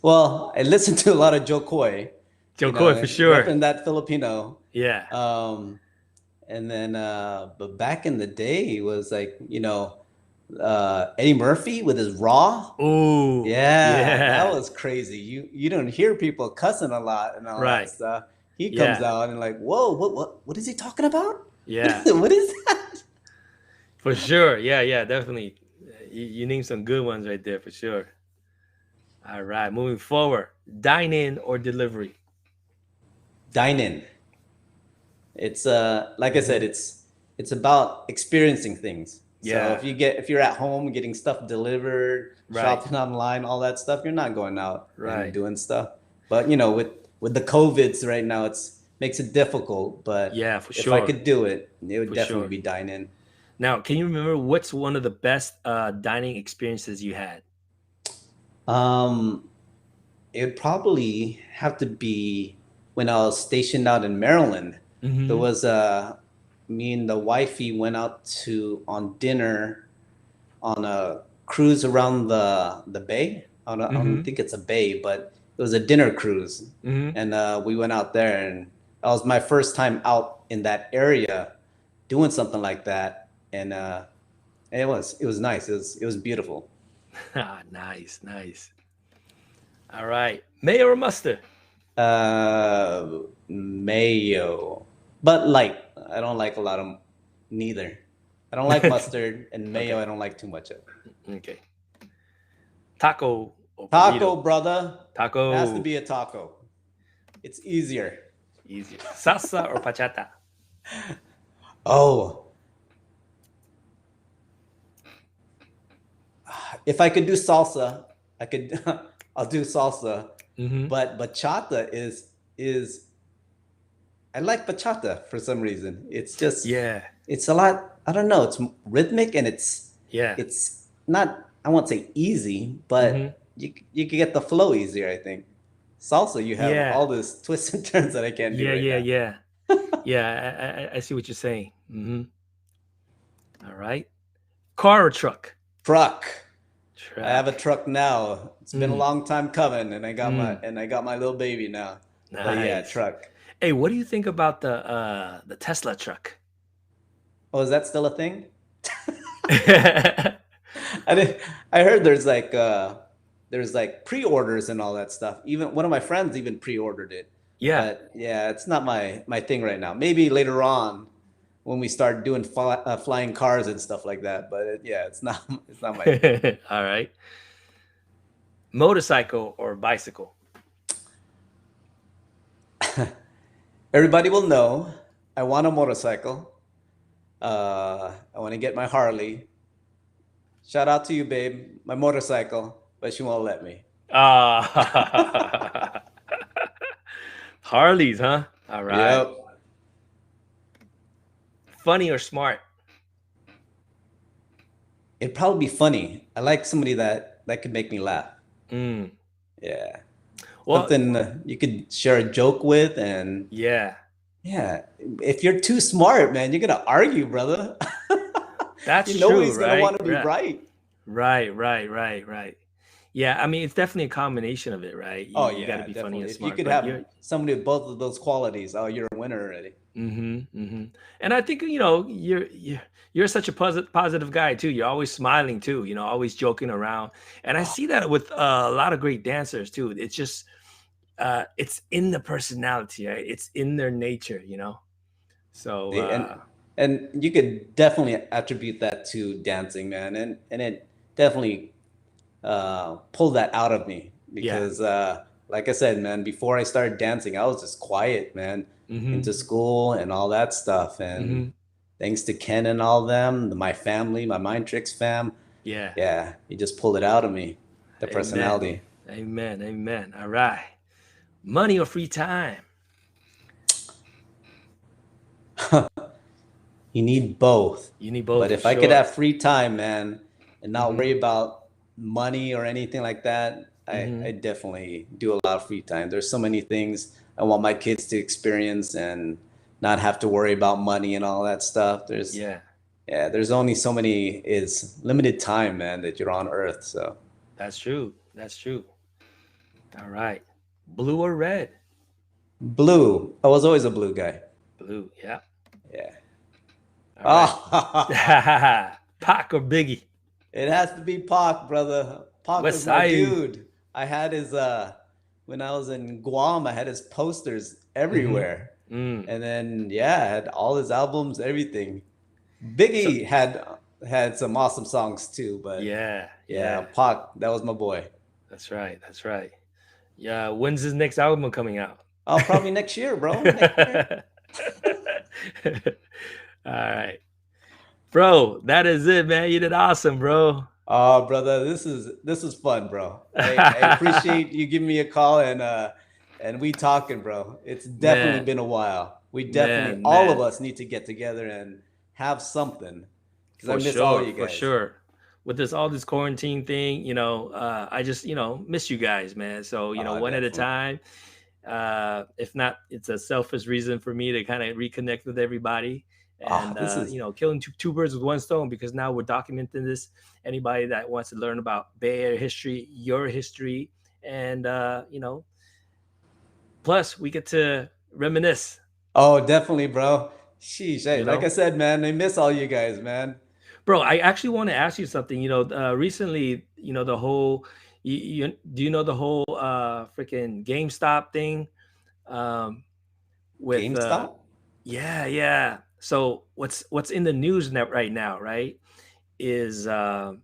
well, I listen to a lot of Joe Coy, Joe Coy for sure. repping that Filipino. Yeah. And then but back in the day, it was like, Eddie Murphy with his Raw. Oh. Yeah, that was crazy. You don't hear people cussing a lot and all Right. that stuff. He comes Yeah. out and like, whoa, what is he talking about? Yeah. What is that? For sure. Yeah, definitely. You named some good ones right there for sure. All right, moving forward. Dine in or delivery? Dine in. It's like I said, it's about experiencing things. Yeah. So if you're at home getting stuff delivered, Right. shopping online, all that stuff, you're not going out Right. and doing stuff. But with the COVIDs right now, makes it difficult. But Yeah, for if sure. I could do it, it would For definitely sure. be dine in. Now, can you remember what's one of the best dining experiences you had? It would probably have to be when I was stationed out in Maryland. There was me and the wifey went out on dinner on a cruise around the bay. I don't think it's a bay, but it was a dinner cruise. And we went out there, and that was my first time out in that area doing something like that. And it was nice. It was beautiful. Nice. All right. Mayo or mustard? Mayo, but light. I don't like a lot of neither. I don't like mustard, and mayo I don't like too much of. Okay. Taco or Taco, burrito? brother. Taco. It has to be a taco. It's easier. Salsa or bachata? Oh. If I could do salsa, I'll do salsa. But bachata is I like bachata for some reason. It's just it's a lot, I don't know, it's rhythmic and it's not, I won't say easy, but you can get the flow easier, I think. Salsa, you have all this twists and turns that I can't do right now. Yeah, I see what you're saying. All right. Car or truck? Truck. I have a truck now. It's been a long time coming, and I got my little baby now. Nice. But yeah, truck. Hey, what do you think about the Tesla truck? Oh, is that still a thing? I heard there's like pre-orders and all that stuff. Even one of my friends even pre-ordered it. Yeah. But yeah, it's not my thing right now. Maybe later on when we start doing flying cars and stuff like that. But yeah, it's not my thing. All right. Motorcycle or bicycle? Everybody will know I want a motorcycle. I want to get my Harley. Shout out to you, babe. My motorcycle, but she won't let me. Ah, Harleys, huh? All right. Yep. Funny or smart? It'd probably be funny. I like somebody that could make me laugh. Mm. Yeah. Well, Something you could share a joke with, and yeah, yeah, if you're too smart, man, you're gonna argue, brother. that's true, Nobody's gonna right? want to be Right, right. right. Yeah, I mean, it's definitely a combination of it, right? Oh You got to yeah, be funny and definitely. If you smart, could but you're have somebody with both of those qualities, oh, you're a winner already. And I think you're such a positive guy too. You're always smiling too. Always joking around, and I Oh, see that with a lot of great dancers too. It's just it's in the personality, right? It's in their nature. So they, and you could definitely attribute that to dancing, man, and it definitely pulled that out of me yeah. because, like I said, man, before I started dancing, I was just quiet, man, hmm into school and all that stuff. And hmm thanks to Ken and all them, my family, my Mindtricks fam, Yeah. yeah, he just pulled it out of me, the Amen. personality. Amen. All right. Money or free time? You need both. You need But both for if I could sure. have free time, man, and not hmm worry about money or anything like that, I hmm definitely do a lot of free time. There's so many things I want my kids to experience and not have to worry about money and all that stuff. Yeah, There's only so many is limited time, man, that you're on Earth. So that's true. That's true. All right. Blue or red? blue. I was always a blue guy. Blue. Yeah. Yeah. All right. Oh, Pac or Biggie? it has to be Pac, brother. Pac West was my Side. dude. I had his when I was in Guam, I had his posters hmm everywhere. Mm. And then yeah, I had all his albums, everything. So Biggie had some awesome songs too, but yeah, yeah, yeah. Pac, that was my boy. That's right. That's right. Yeah. When's his next album coming out? Oh, probably next year, bro. Next year. All right. Bro, that is it, man. You did awesome, bro. Oh, brother, this is fun, bro. I appreciate you giving me a call and we talking, bro. It's definitely man, been a while. We definitely man, all of man. us need to get together and have something because I For miss all sure, you for guys. sure. With this quarantine thing, I just, miss you guys, man. So, Oh, one at a definitely. time. If not, it's a selfish reason for me to kind of reconnect with everybody Oh, and, this is killing two birds with one stone because now we're documenting this. Anybody that wants to learn about Bay Area history, your history, and, plus we get to reminisce, oh, definitely, bro. Sheesh, hey, you like I know? said, man, I miss all you guys, man. Bro, I actually want to ask you something. Recently, the whole, do you know the whole freaking GameStop thing? Um, with GameStop? yeah. So what's in the news net right now, right? Is there's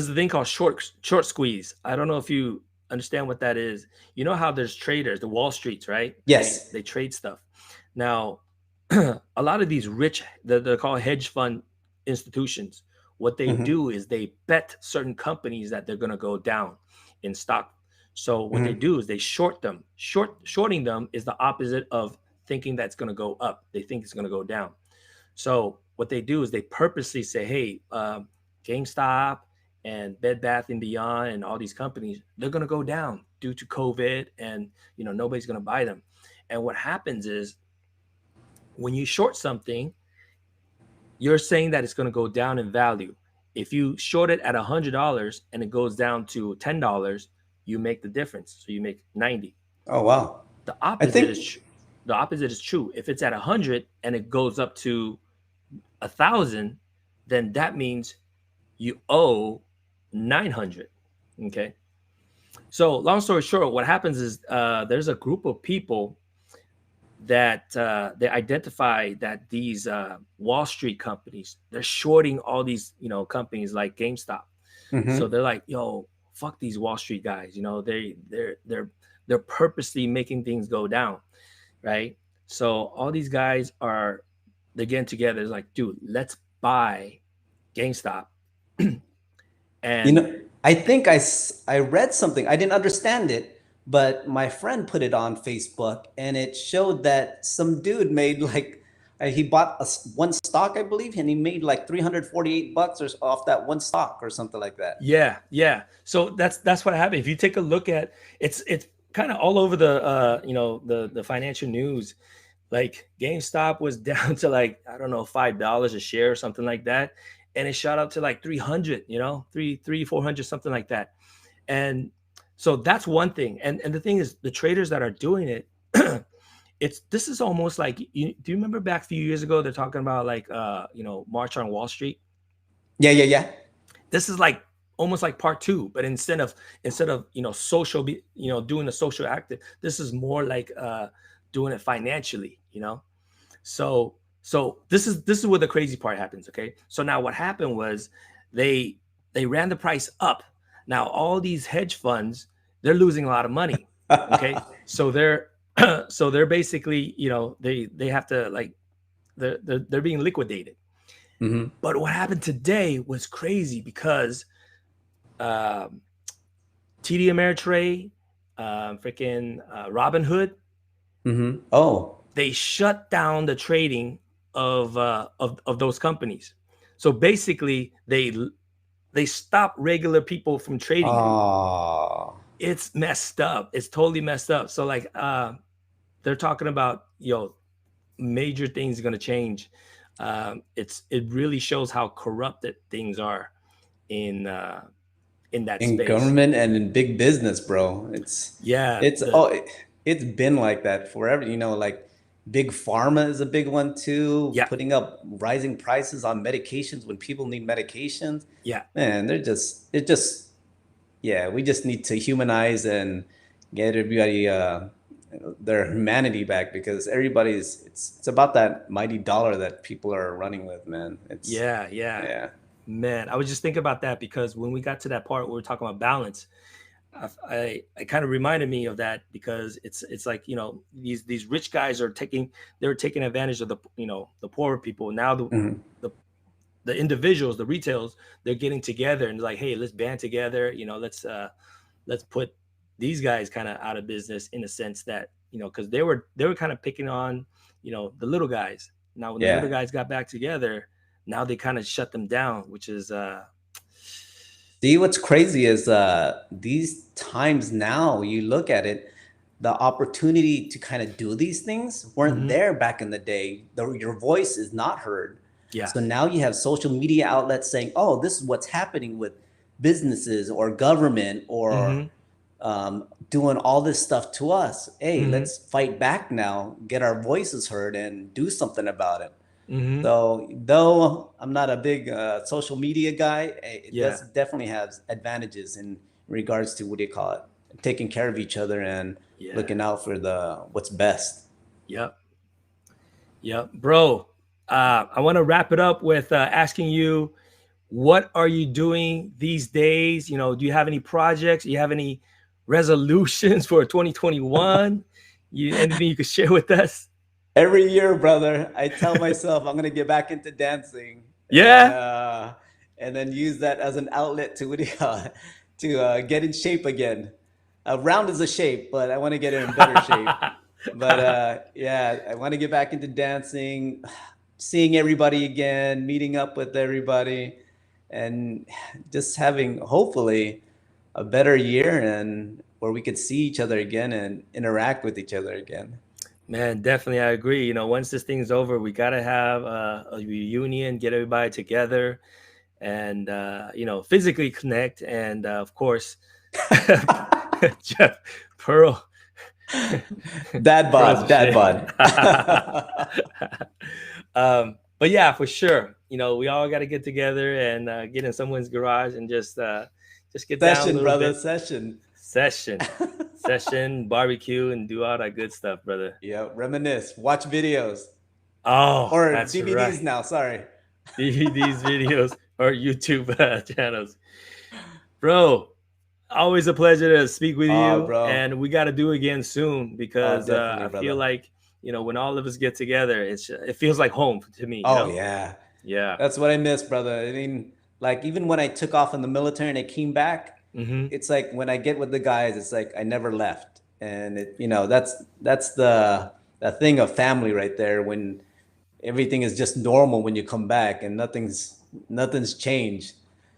a thing called short squeeze. I don't know if you understand what that is. You know how there's traders, the Wall Streets, right? They Yes. they trade stuff. Now, a lot of these rich, they're called hedge fund institutions. What they hmm do is they bet certain companies that they're going to go down in stock. So what they hmm do is they short them. Shorting them is the opposite of thinking that's going to go up. They think it's going to go down. So what they do is they purposely say, "Hey, GameStop and Bed Bath and Beyond and all these companies, they're going to go down due to COVID, and nobody's going to buy them." And what happens is when you short something, you're saying that it's going to go down in value. If you short it at $100 and it goes down to $10, you make the difference. So you make 90. Oh, wow. The I opposite is think tr- the opposite is true. If it's at 100 and it goes up to 1,000, then that means you owe 900. Okay. So long story short, what happens is there's a group of people that they identify that these Wall Street companies, they're shorting all these companies like GameStop. So hmm they're like, yo, fuck these Wall Street guys. You know, they're purposely making things go down, right? So all these guys they're getting together. It's like, dude, let's buy GameStop. You And know, I think I read something. I didn't understand it, but my friend put it on Facebook, and it showed that some dude made like he bought one stock, I believe, and he made like $348 or off that one stock or something like that. yeah, yeah. So that's what happened. If you take a look at it's kind of all over the the financial news. Like GameStop was down to like, I don't know, $5 a share or something like that, and it shot up to like 300, you know, 400, something like that. And so that's one thing. And the thing is, the traders that are doing it, this is almost like, do you remember back a few years ago they're talking about like March on Wall Street? Yeah, yeah, yeah. This is like almost like part two, but instead of social, doing the social active, this is more like doing it financially, so this is where the crazy part happens. Okay, so now what happened was they ran the price up. Now all these hedge funds, they're losing a lot of money. Okay, so they're so they're basically, they have to, like, they're being liquidated. Mm-hmm. But what happened today was crazy because TD Ameritrade, freaking Robinhood, Mm-hmm. Oh. they shut down the trading of those companies. So basically, they stop regular people from trading it. Oh. It's messed up. It's totally messed up. So like, they're talking about, major things are going to change. It really shows how corrupted things are in that In space. government and in big business, bro. Yeah, It's it's been like that forever. You know, like big pharma is a big one too, yeah, putting up rising prices on medications when people need medications. yeah, Man, yeah, we just need to humanize and get everybody their humanity back, because it's about that mighty dollar that people are running with, man. yeah, yeah. Yeah. Man, I was just thinking about that because when we got to that part where we're talking about balance, I kind of reminded me of that, because it's like, these rich guys they're taking advantage of the poorer people. Now Mhm. the individuals, the retails, they're getting together and like, hey, let's band together, let's put these guys kind of out of business, in a sense that, because they were kind of picking on, the little guys. Now when the little Yeah. guys got back together, now they kind of shut them down, which is See, what's crazy is these times now, you look at it, the opportunity to kind of do these things weren't mhm, there back in the day. Your voice is not heard. yeah, So now you have social media outlets saying, oh, this is what's happening with businesses or government, or mhm, doing all this stuff to us. Hey, mhm, let's fight back now, get our voices heard, and do something about it. mhm, So, though I'm not a big social media guy, it yeah, does definitely have advantages in regards to, what do you call it, taking care of each other and yeah, looking out for the what's best. yep, yep, bro. I want to wrap it up with asking you, what are you doing these days? Do you have any projects? Do you have any resolutions for 2021? Anything you could share with us? Every year, brother, I tell myself I'm gonna get back into dancing, Yeah. and then use that as an outlet to, what do you call it, to get in shape again. Round is a shape, but I want to get in better shape. But yeah, I want to get back into dancing, seeing everybody again, meeting up with everybody, and just having, hopefully, a better year, and where we could see each other again and interact with each other again. Man, definitely, I agree. Once this thing's over, we gotta have a reunion, get everybody together, and physically connect. And of course, Jeff Pearl, Dad Pearl's a bod, dad shit. bod. But yeah, for sure. We all got to get together and get in someone's garage and just get down a Session, little brother, bit. session. Session, barbecue, and do all that good stuff, brother. Yeah, reminisce, watch videos, Oh, or that's DVDs right. now. Sorry. DVDs, videos, or YouTube channels, bro. Always a pleasure to speak with Oh, you, bro. and we got to do it again soon Oh, because definitely, I feel brother. like when all of us get together, it feels like home to me. Oh, yeah. Yeah. That's what I miss, brother. I mean, like even when I took off in the military and I came back, Mm-hmm. it's like when I get with the guys, it's like I never left. And that's the thing of family right there when everything is just normal when you come back and nothing's changed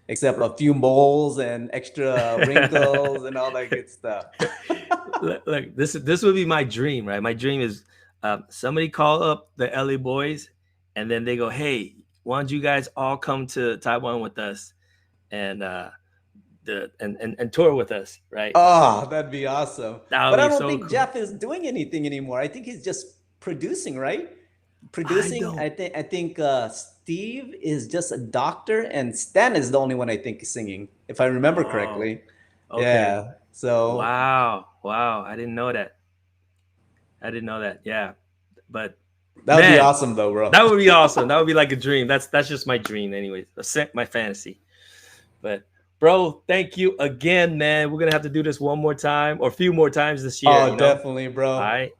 except a few moles and extra wrinkles and all that good stuff. Look, this would be my dream, right? My dream is somebody call up the LA boys, and then they go, "Hey, why don't you guys all come to Taiwan with us and and tour with us?" Right? Oh, that'd be awesome. That would But I be don't so think cool. Jeff is doing anything anymore. I think he's just producing, right? I Producing. don't. I think Steve is just a doctor, and Stan is the only one I think is singing, if I remember Oh, correctly. okay. Yeah. So Wow, wow. I didn't know that. I didn't know that. Yeah, but that would be man, awesome, though, bro. that would be awesome. That would be like a dream. That's just my dream, anyways. My fantasy. But bro, thank you again, man. We're gonna have to do this one more time or a few more times this year. Oh, definitely, All bro. right,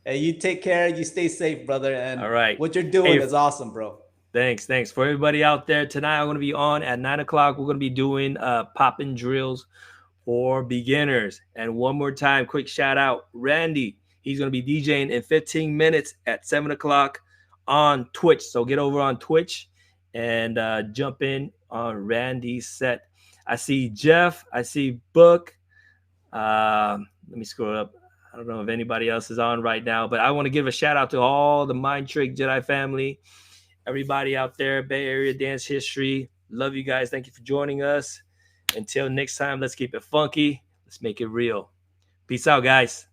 Hey, you take care. You stay safe, brother. And all right. what you're doing Hey, is awesome, bro. thanks for everybody out there tonight. I'm gonna be on at 9 o'clock. We're gonna be doing popping drills for beginners. And one more time, quick shout out, Randy. He's gonna be DJing in 15 minutes at 7 o'clock on Twitch. So get over on Twitch and jump in on Randy's set. I see Jeff. I see Book. Let me scroll up. I don't know if anybody else is on right now, but I want to give a shout out to all the Mind Trick Jedi family, everybody out there, Bay Area dance history. Love you guys. Thank you for joining us. Until next time, let's keep it funky. Let's make it real. Peace out, guys.